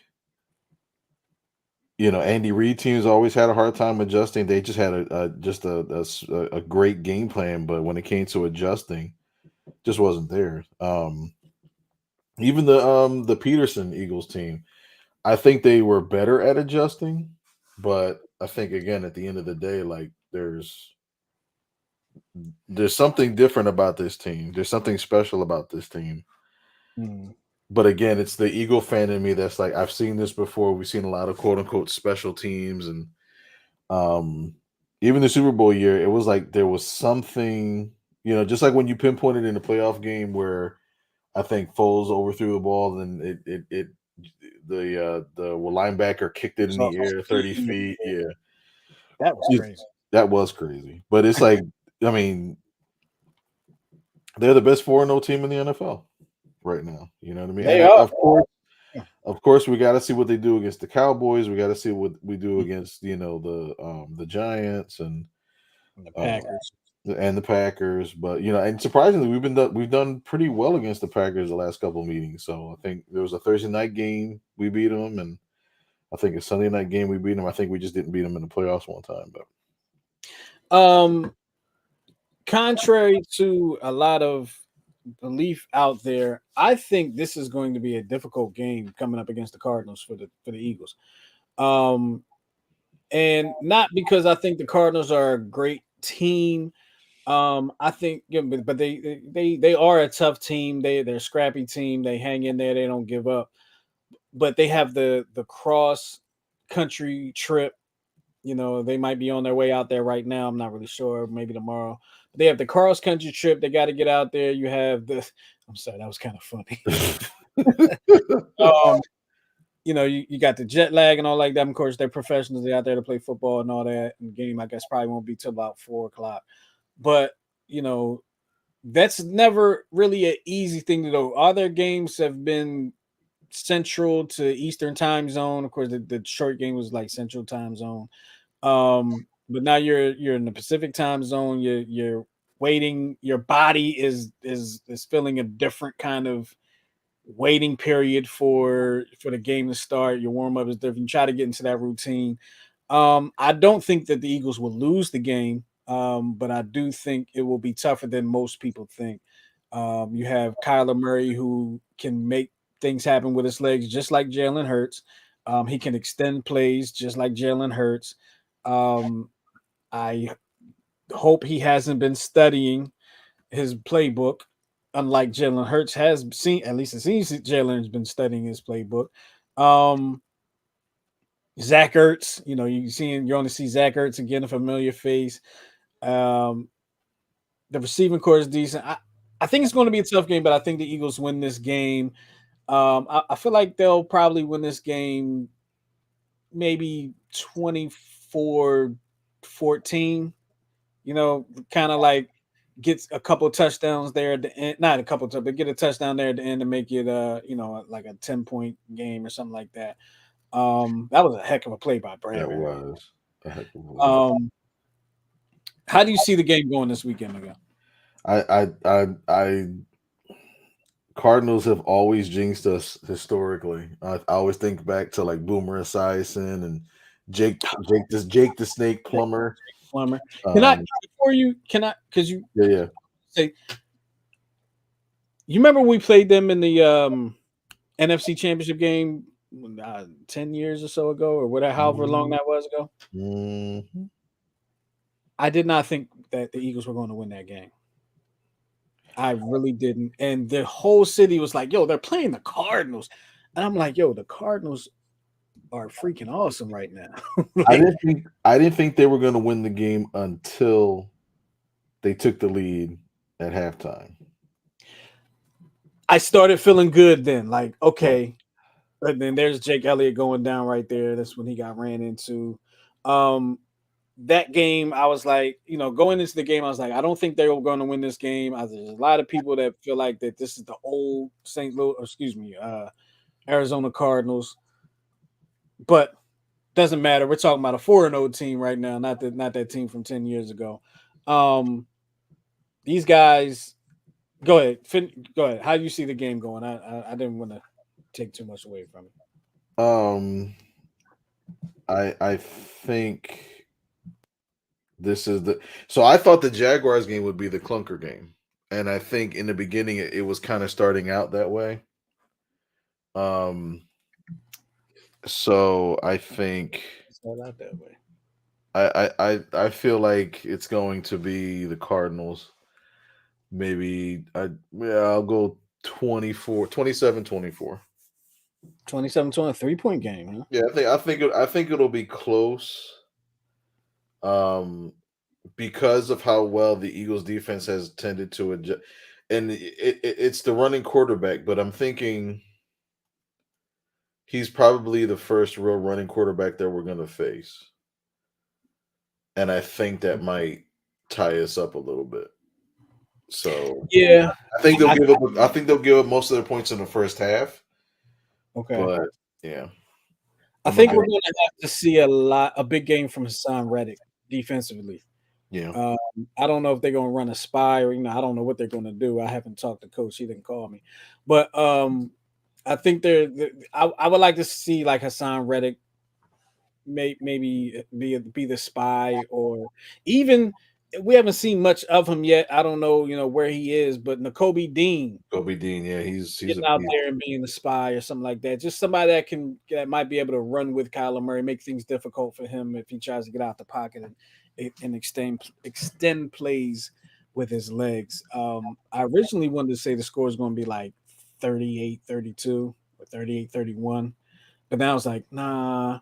Speaker 2: Andy Reid teams always had a hard time adjusting. They just had a great game plan, but when it came to adjusting, just wasn't there. Even the Peterson Eagles team, I think they were better at adjusting, but I think again at the end of the day, like there's something different about this team. There's something special about this team.
Speaker 1: mm,
Speaker 2: But again, it's the Eagle fan in me that's like, I've seen this before. We've seen a lot of quote unquote special teams, and um even the Super Bowl year, it was like there was something, just like when you pinpointed in the playoff game where I think Foles overthrew the ball and it the linebacker kicked it in
Speaker 1: it's off
Speaker 2: the
Speaker 1: the
Speaker 2: air 30
Speaker 1: speed.
Speaker 2: feet. Yeah.
Speaker 1: That was
Speaker 2: It-
Speaker 1: crazy.
Speaker 2: that was crazy. But it's like, I mean, they're the best 4-0 team in the NFL right now. You know what I mean?
Speaker 1: They
Speaker 2: And
Speaker 1: are.
Speaker 2: of course, we got to see what they do against the Cowboys. We got to see what we do
Speaker 1: Mm,
Speaker 2: against the Giants
Speaker 1: and the
Speaker 2: uh,
Speaker 1: Packers.
Speaker 2: the Packers. But and surprisingly, we've done pretty well against the Packers the last couple of meetings. So I think there was a Thursday night game we beat them, and I think a Sunday night game we beat them. I think we just didn't beat them in the playoffs one time. But
Speaker 1: Um, Contrary to a lot of belief out there, I think this is going to be a difficult game coming up against the Cardinals for the Eagles. Um, and not because I think the Cardinals are a great team. I think, but they are a tough team. They're a scrappy team. They hang in there. They don't give up. But they have the cross country trip. They might be on their way out there right now. I'm not really sure. Maybe tomorrow. But they have the cross country trip. They got to get out there. You have the. I'm sorry, that was kind of funny. um, you got the jet lag and all like that. Of course, they're professionals. They're out there to play football and all that. And the game, I guess, probably won't be till about 4 o'clock. But you know, that's never really an easy thing to do. Other games have been central to Eastern time zone. Of course, the short game was like Central time zone. But now you're in the Pacific time zone. You're waiting. Your body is feeling a different kind of waiting period for the game to start. Your warm up is different. You try to get into that routine. I don't think that the Eagles will lose the game, but I do think it will be tougher than most people think. You have Kyler Murray who can make things happen with his legs, just like Jalen Hurts. He can extend plays just like Jalen Hurts. Um, I hope he hasn't been studying his playbook, unlike Jalen Hurts has seen. At least it seems that Jalen's been studying his playbook. Um, Zach Ertz, you only see Zach Ertz again, a familiar face. Um, the receiving core is decent. I think it's going to be a tough game, but I think the Eagles win this game. I feel like they'll probably win this game maybe 24-14. kind of like gets a couple touchdowns there at the end, not a couple, but get a touchdown there at the end to make it, like a 10-point game or something like that. That was a heck of a play by
Speaker 2: That
Speaker 1: Brandon.
Speaker 2: was a heck of a play.
Speaker 1: Um, how do you see the game going this weekend, Miguel?
Speaker 2: I Cardinals have always jinxed us historically. I always think back to like Boomer Esiason and Jake the Snake Plumber.
Speaker 1: Plumber. Can I
Speaker 2: Um,
Speaker 1: before you can I because you
Speaker 2: yeah, yeah.
Speaker 1: say you remember we played them in the NFC Championship game 10 years or so ago, or whatever, however long that was ago.
Speaker 2: Mhm.
Speaker 1: I did not think that the Eagles were going to win that game. I really didn't. And the whole city was like, yo, they're playing the Cardinals. And I'm like, yo, the Cardinals are freaking awesome right now. Like,
Speaker 2: I didn't think they were going to win the game until they took the lead at halftime.
Speaker 1: I started feeling good then. Like,
Speaker 2: Yeah.
Speaker 1: okay. And then there's Jake Elliott going down right there. That's when he got ran into. Um, that game, I was like, going into the game, I was like, I don't think they were going to win this game. There's a lot of people that feel like that this is the old St. Louis, or excuse me, Arizona Cardinals. But doesn't matter. We're talking about a 4-0 team right now, not that team from 10 years ago. Um, these guys, go ahead. Go ahead. How do you see the game going? I didn't want to take too much away from it.
Speaker 2: Um, I think this is the so I thought the Jaguars game would be the clunker game, and I think in the beginning it was kind of starting out that way. Um, so I think
Speaker 1: Start out that way.
Speaker 2: I feel like it's going to be the Cardinals. Maybe I'll go 27-24.
Speaker 1: 27-20, 3-point game, huh?
Speaker 2: Yeah, I think it'll be close. Um, because of how well the Eagles defense has tended to adjust, and it's the running quarterback. But I'm thinking he's probably the first real running quarterback that we're going to face, and I think that might tie us up a little bit. So
Speaker 1: Yeah.
Speaker 2: I think they'll
Speaker 1: I,
Speaker 2: give up. I think they'll give up most of their points in the first half.
Speaker 1: okay.
Speaker 2: But yeah,
Speaker 1: I
Speaker 2: I'm gonna
Speaker 1: think we're
Speaker 2: go.
Speaker 1: going to have to see a big game from Hassan Reddick defensively.
Speaker 2: Yeah,
Speaker 1: Um, I don't know if they're going to run a spy, or I don't know what they're going to do. I haven't talked to coach; he didn't call me, but I think I would like to see like Hassan Reddick maybe be the spy, or even we haven't seen much of him yet. I don't know, where he is, but N'Kobe Dean
Speaker 2: Kobe Dean. Yeah, he's a
Speaker 1: getting out
Speaker 2: beast.
Speaker 1: there and being the spy or something like that. Just somebody that might be able to run with Kyler Murray, make things difficult for him if he tries to get out the pocket and extend plays with his legs. I originally wanted to say the score is going to be like 38-32 or 38-31, but now I was like, nah,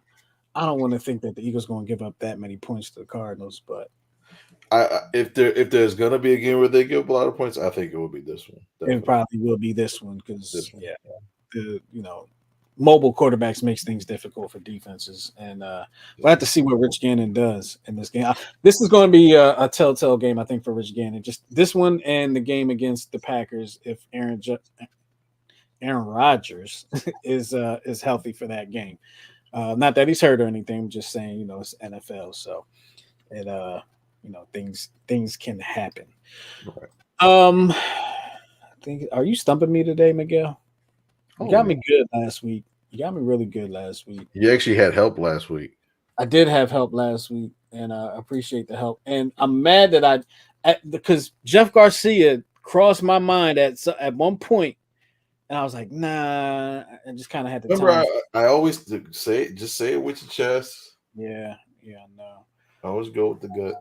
Speaker 1: I don't want to think that the Eagles going to give up that many points to the Cardinals, but
Speaker 2: If there's gonna be a game where they give up a lot of points, I think it will be this one.
Speaker 1: it
Speaker 2: Definitely
Speaker 1: probably will be this one
Speaker 2: this
Speaker 1: because
Speaker 2: one.
Speaker 1: yeah, the mobile quarterbacks makes things difficult for defenses, and we'll
Speaker 2: This
Speaker 1: have
Speaker 2: one.
Speaker 1: to see what Rich Gannon does in this game. This is going to be a telltale game, I think, for Rich Gannon. Just this one and the game against the Packers. If Aaron Rodgers is healthy for that game, not that he's hurt or anything. I'm just saying, it's NFL, so it things can happen.
Speaker 2: Right.
Speaker 1: Are you stumping me today, Miguel? You
Speaker 2: Oh
Speaker 1: got
Speaker 2: yeah.
Speaker 1: me good last week. You got me really good last week.
Speaker 2: You actually had help last week.
Speaker 1: I did have help last week, and I appreciate the help. And I'm mad that because Jeff Garcia crossed my mind at one point, and I was like, nah. I just kind of had the
Speaker 2: Remember,
Speaker 1: time.
Speaker 2: I always say it with your chest.
Speaker 1: Yeah, yeah, no.
Speaker 2: I always go with the gut.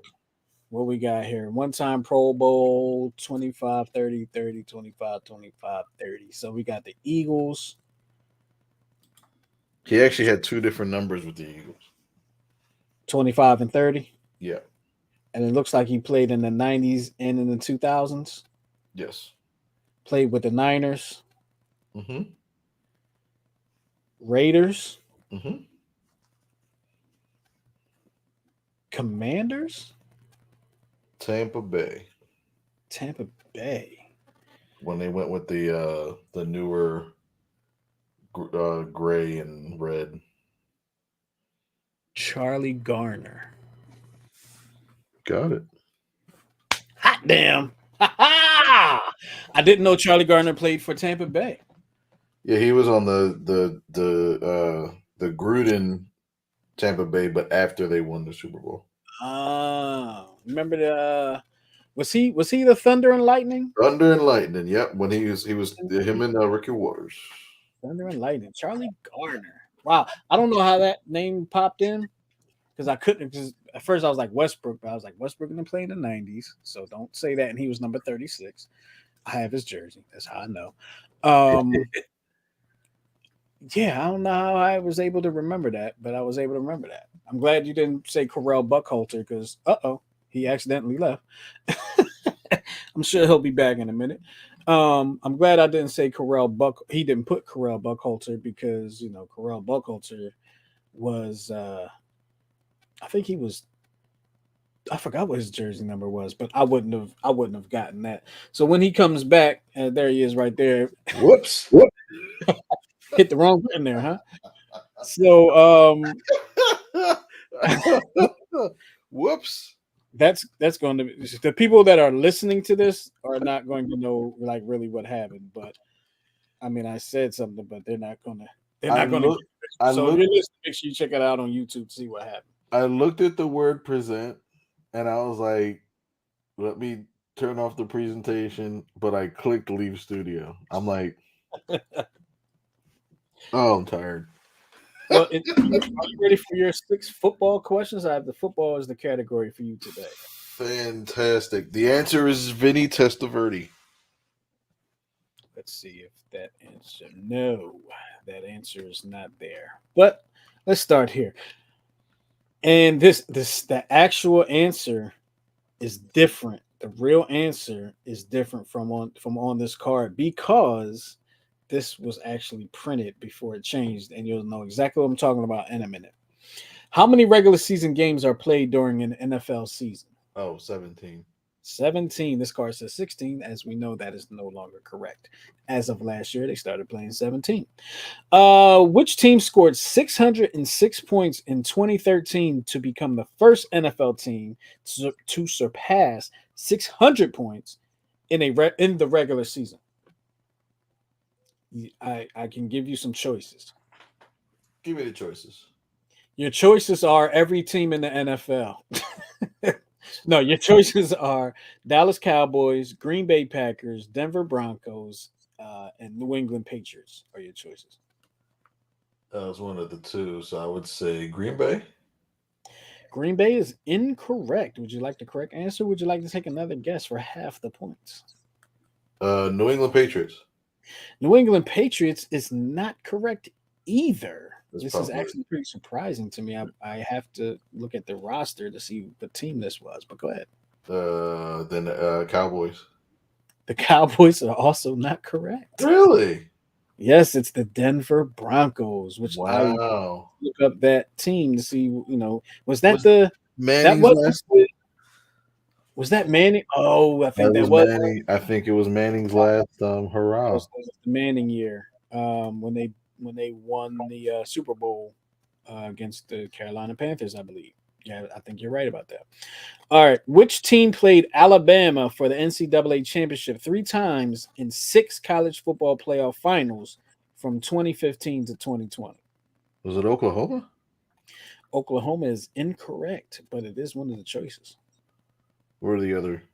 Speaker 1: What we got here? One time Pro Bowl, 25, 30, 30, 25, 25, 30. So we got the Eagles,
Speaker 2: He actually had two different numbers with the Eagles.
Speaker 1: 25 and 30.
Speaker 2: Yeah.
Speaker 1: And it looks like he played in the 90s and in the 2000s.
Speaker 2: Yes.
Speaker 1: Played with the Niners,
Speaker 2: Mm-hmm.
Speaker 1: Raiders,
Speaker 2: Mm-hmm.
Speaker 1: Commanders.
Speaker 2: Tampa Bay.
Speaker 1: Tampa Bay.
Speaker 2: When they went with the newer gray and red.
Speaker 1: Charlie Garner.
Speaker 2: Got it.
Speaker 1: Hot damn. Ha ha! I didn't know Charlie Garner played for Tampa Bay.
Speaker 2: Yeah, he was on the Gruden Tampa Bay, but after they won the Super Bowl.
Speaker 1: Remember the was he the Thunder and Lightning?
Speaker 2: Thunder and Lightning. Yep, when he was him and Ricky Waters.
Speaker 1: Thunder and Lightning. Charlie Garner. Wow. I don't know how that name popped in because I couldn't. Because at first I was like Westbrook, but I was like Westbrook didn't play in the '90s, so don't say that. And he was number 36. I have his jersey. That's how I know. Um, yeah, I don't know how I was able to remember that, but I was able to remember that. I'm glad you didn't say Corell Buckhalter because he accidentally left. I'm sure he'll be back in a minute. I'm glad I didn't say Corell Buck. He didn't put Corell Buckhalter because Corell Buckhalter was. I think he was. I forgot what his jersey number was, but I wouldn't have. I wouldn't have gotten that. So when he comes back, there he is, right there.
Speaker 2: Whoops.
Speaker 1: Hit the wrong button there, huh? So
Speaker 2: Whoops.
Speaker 1: that's going to be the people that are listening to this are not going to know like really what happened. But I mean, I said something, but they're not gonna. They're
Speaker 2: I
Speaker 1: not gonna.
Speaker 2: look. I
Speaker 1: So if
Speaker 2: looked.
Speaker 1: you're listening, make sure you check it out on YouTube to see what happened.
Speaker 2: I looked at the word present, and I was like, "Let me turn off the presentation." But I clicked leave studio. I'm like, "Oh, I'm tired."
Speaker 1: Well, are you ready for your 6 football questions? I have the football as the category for you today.
Speaker 2: Fantastic. The answer is Vinny Testaverde.
Speaker 1: Let's see if that answer. No, that answer is not there. But let's start here. And this the actual answer is different. The real answer is different from on this card because this was actually printed before it changed, and you'll know exactly what I'm talking about in a minute. How many regular season games are played during an NFL season?
Speaker 2: Oh, 17.
Speaker 1: 17. This card says 16. As we know, that is no longer correct. As of last year, they started playing 17. Which team scored 606 points in 2013 to become the first NFL team to surpass 600 points in the regular season? I can give you some choices.
Speaker 2: Give me the choices.
Speaker 1: Your choices are every team in the NFL. No, your choices are Dallas Cowboys, Green Bay Packers, Denver Broncos, and New England Patriots are your choices.
Speaker 2: That was one of the two, so I would say Green Bay.
Speaker 1: Green Bay is incorrect. Would you like the correct answer? Would you like to take another guess for half the points?
Speaker 2: New England Patriots.
Speaker 1: New England Patriots is not correct either.
Speaker 2: That's
Speaker 1: This is
Speaker 2: probably
Speaker 1: actually pretty surprising to me. I have to look at the roster to see what team this was, but go ahead.
Speaker 2: then Cowboys.
Speaker 1: The Cowboys are also not correct.
Speaker 2: Really?
Speaker 1: Yes, it's the Denver Broncos, which I
Speaker 2: Wow.
Speaker 1: look up that team to see, was that
Speaker 2: Was
Speaker 1: the that
Speaker 2: Manning's
Speaker 1: was
Speaker 2: last?
Speaker 1: was that Manning? Oh, I
Speaker 2: That
Speaker 1: think that
Speaker 2: was
Speaker 1: was
Speaker 2: Manning. I think it was Manning's last hurrah.
Speaker 1: the Manning year. When they won the Super Bowl against the Carolina Panthers, I believe. Yeah, I think you're right about that. All right, which team played Alabama for the NCAA championship 3 times in 6 college football playoff finals from 2015 to 2020?
Speaker 2: Was it Oklahoma?
Speaker 1: Oklahoma is incorrect, but it is one of the choices.
Speaker 2: Where are the other?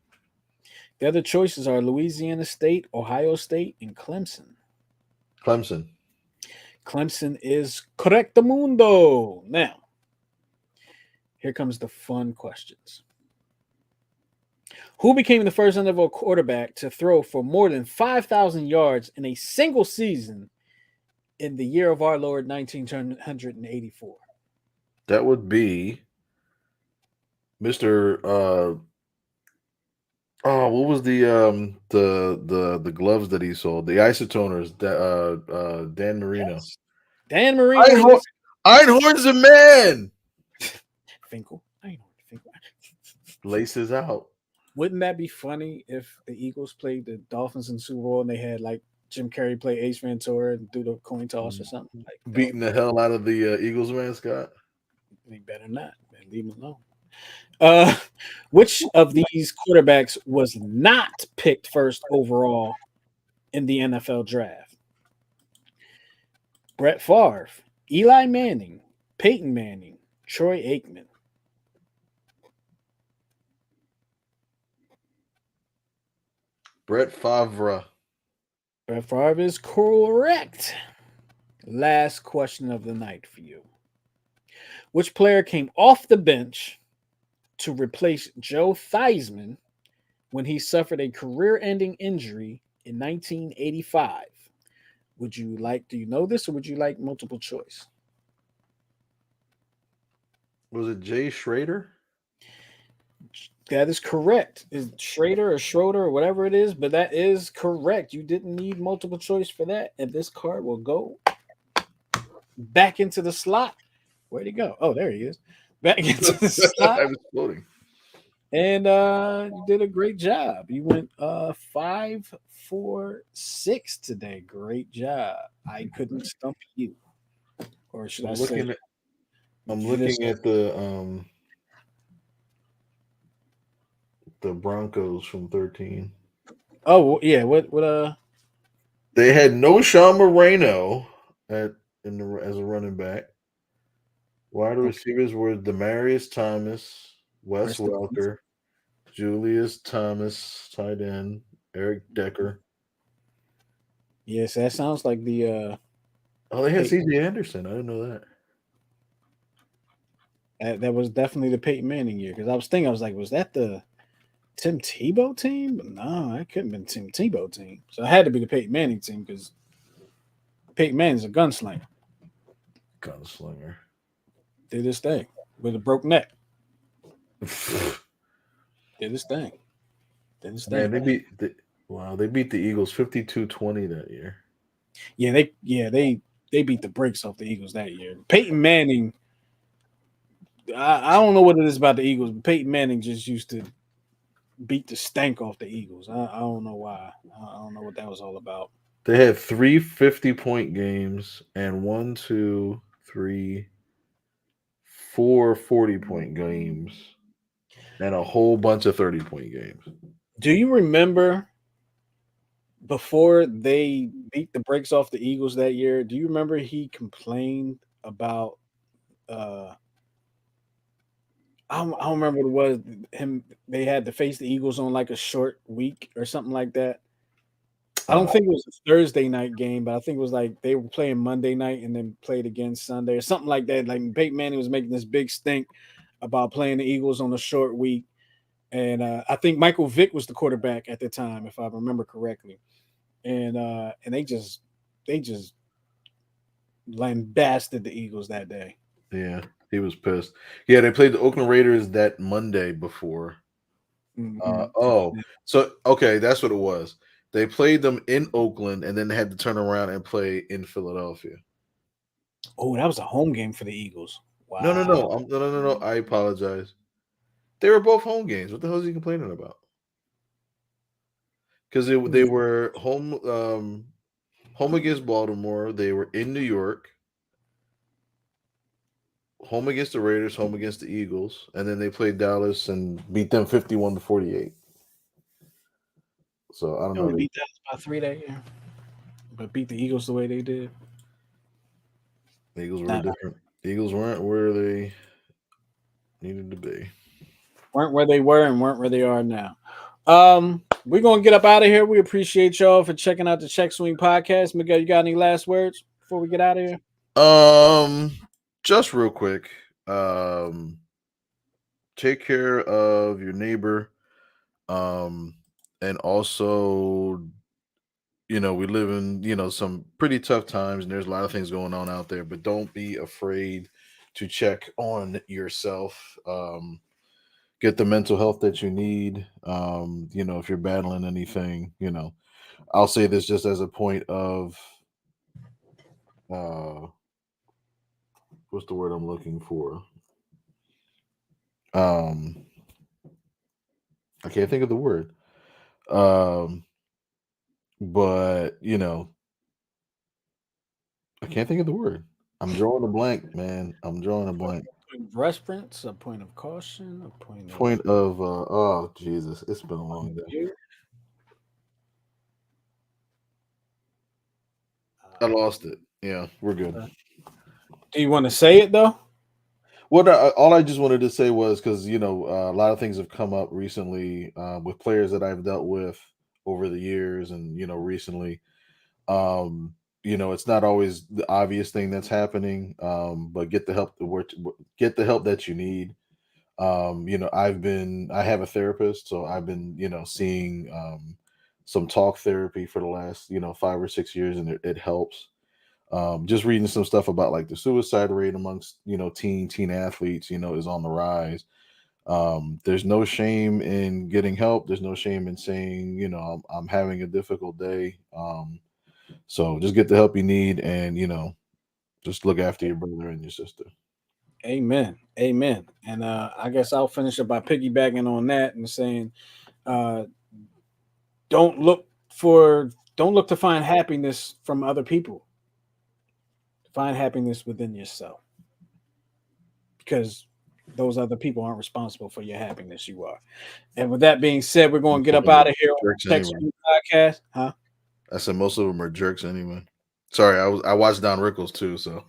Speaker 1: The other choices are Louisiana State, Ohio State, and Clemson.
Speaker 2: Clemson.
Speaker 1: Clemson is correctamundo. Now, here comes the fun questions. Who became the first NFL quarterback to throw for more than 5,000 yards in a single season in the year of our Lord 1984?
Speaker 2: That would be Mr. Oh, what was the gloves that he sold? The isotoners. Dan Marino.
Speaker 1: Yes. Dan Marino.
Speaker 2: Einhorn, Einhorn's a man.
Speaker 1: Finkel. I know Finkel.
Speaker 2: Laces out.
Speaker 1: Wouldn't that be funny if the Eagles played the Dolphins in Super Bowl and they had like Jim Carrey play Ace Ventura and do the coin toss or something? Like that would
Speaker 2: Beating
Speaker 1: be
Speaker 2: the hell out of the Eagles mascot.
Speaker 1: they better not. Man, leave him alone. Uh, which of these quarterbacks was not picked first overall in the NFL draft? Brett Favre, Eli Manning, Peyton Manning, Troy Aikman.
Speaker 2: Brett Favre.
Speaker 1: Brett Favre is correct. Last question of the night for you. Which player came off the bench to replace Joe Theisman when he suffered a career ending injury in 1985? Do you know this or would you like multiple choice?
Speaker 2: Was it Jay Schrader?
Speaker 1: That is correct. Is Schrader or Schroeder or whatever it is, but that is correct. You didn't need multiple choice for that. And this card will go back into the slot. Where'd he go? Oh, there he is. Back into the slot.
Speaker 2: I was floating.
Speaker 1: And you did a great job. You went 5, 4, 6 today. Great job. I couldn't stump you. Or should I
Speaker 2: I'm
Speaker 1: say
Speaker 2: looking at I'm
Speaker 1: you just
Speaker 2: looking at the Broncos from 13.
Speaker 1: oh yeah, what
Speaker 2: They had no Sean Moreno at in the as a running back. Wide
Speaker 1: okay.
Speaker 2: receivers were Demarius Thomas, Wes
Speaker 1: Rest in peace.
Speaker 2: Welker, Julius Thomas, tight end, Eric Decker.
Speaker 1: Yes, that sounds like the
Speaker 2: Oh, they had
Speaker 1: Peyton.
Speaker 2: CJ Anderson. I didn't know that.
Speaker 1: That was definitely the Peyton Manning year because I was thinking I was like, was that the Tim Tebow team? But no, that couldn't have been Tim Tebow team. So it had to be the Peyton Manning team because Peyton Manning's a gunslinger.
Speaker 2: Gunslinger.
Speaker 1: Did his thing with a broke neck. Did his thing. Did his
Speaker 2: Man,
Speaker 1: thing, man.
Speaker 2: they beat the Eagles 52-20 that year.
Speaker 1: They beat the brakes off the Eagles that year. Peyton Manning, I don't know what it is about the Eagles, but Peyton Manning just used to beat the stank off the Eagles. I don't know why. I don't know what that was all about.
Speaker 2: They had 3 50-point games and one, two, three, 4 40-point games and a whole bunch of 30-point games.
Speaker 1: Do you remember before they beat the brakes off the Eagles that year? Do you remember he complained about uh I don't remember what it was him they had to face the Eagles on like a short week or something like that. I don't
Speaker 2: Uh,
Speaker 1: think it was a Thursday night game, but I think it was like they were playing Monday night and then played again Sunday or something like that. Like Peyton Manning was making this big stink about playing the Eagles on a short week. And I think Michael Vick was the quarterback at the time, if I remember correctly. And they just lambasted the Eagles that day.
Speaker 2: yeah, he was pissed. Yeah, they played the Oakland Raiders that Monday before.
Speaker 1: Hmm.
Speaker 2: So okay, that's what it was. They played them in Oakland and then they had to turn around and play in Philadelphia.
Speaker 1: Oh, that was a home game for the Eagles.
Speaker 2: No, no,
Speaker 1: Wow.
Speaker 2: no. No, no, no, no. I apologize. They were both home games. What the hell is he complaining about? Because they
Speaker 1: Yeah.
Speaker 2: were home against Baltimore. They were in New York, home against the Raiders, home against the Eagles, and then they played Dallas and beat them 51-48. So I don't
Speaker 1: They only
Speaker 2: know.
Speaker 1: beat Dallas by 3 that year, but beat the Eagles the way they did.
Speaker 2: The Eagles were
Speaker 1: Not
Speaker 2: different. The Eagles weren't where they needed to be.
Speaker 1: weren't where they were and weren't where they are now. We're gonna get up out of here. We appreciate y'all for checking out the Check Swing podcast. Miguel, you got any last words before we get out of here?
Speaker 2: Um, just real quick. Um, take care of your neighbor. Um, and also, we live in, some pretty tough times and there's a lot of things going on out there, but don't be afraid to check on yourself. Get the mental health that you need. If you're battling anything, I'll say this just as a point of uh what's the word I'm looking for? Um I can't think of the word. Um, but I can't think of the word. I'm drawing a blank, man. I'm drawing a blank.
Speaker 1: Point of reference, a point of caution, a point of
Speaker 2: Point of oh Jesus, it's been a long day.
Speaker 1: view.
Speaker 2: I lost it. Yeah, we're good.
Speaker 1: Do you want to say it though?
Speaker 2: Well, no, all I just wanted to say was because a lot of things have come up recently with players that I've dealt with over the years, and recently, um, it's not always the obvious thing that's happening, but get the help that you need. I have a therapist, so I've been seeing some talk therapy for the last 5 or 6 years, and it helps. Just reading some stuff about like the suicide rate amongst teen athletes is on the rise. There's no shame in getting help. There's no shame in saying I'm having a difficult day. So just get the help you need, and just look after your brother and your sister.
Speaker 1: Amen. Amen. And I guess I'll finish up by piggybacking on that and saying, uh, don't look don't look to find happiness from other people. Find happiness within yourself, because those other people aren't responsible for your happiness. You are. And with that being said, we're going to get
Speaker 2: Most of
Speaker 1: up
Speaker 2: them are
Speaker 1: out of here on
Speaker 2: jerks
Speaker 1: the Check
Speaker 2: anyway.
Speaker 1: Swing Podcast, huh?
Speaker 2: I said most of them are jerks anyway. Sorry, I watched Don Rickles too, so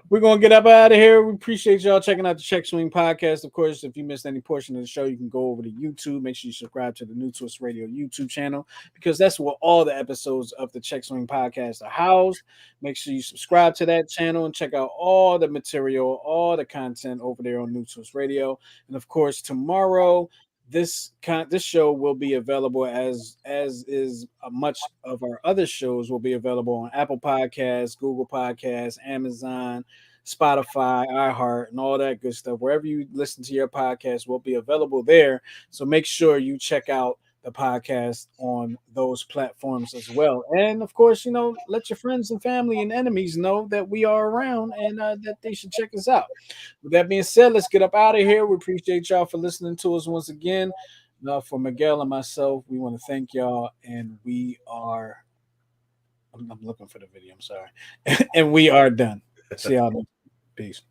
Speaker 1: We're gonna get up out of here. We appreciate y'all checking out the Check Swing Podcast. Of course, if you missed any portion of the show, you can go over to YouTube. Make sure you subscribe to the New Twist Radio YouTube channel, because that's where all the episodes of the Check Swing Podcast are housed. Make sure you subscribe to that channel and check out all the material, all the content over there on New Twist Radio. And of course, tomorrow this show will be available as is much of our other shows will be available on Apple Podcasts, Google Podcasts, Amazon, Spotify, iHeart, and all that good stuff. Wherever you listen to your podcast will be available there. So make sure you check out the podcast on those platforms as well. And of course, let your friends and family and enemies know that we are around, and that they should check us out. With that being said, let's get up out of here. We appreciate y'all for listening to us once again. For Miguel and myself, we want to thank y'all, and we are. I'm looking for the video. I'm sorry, and we are done. See y'all. Peace.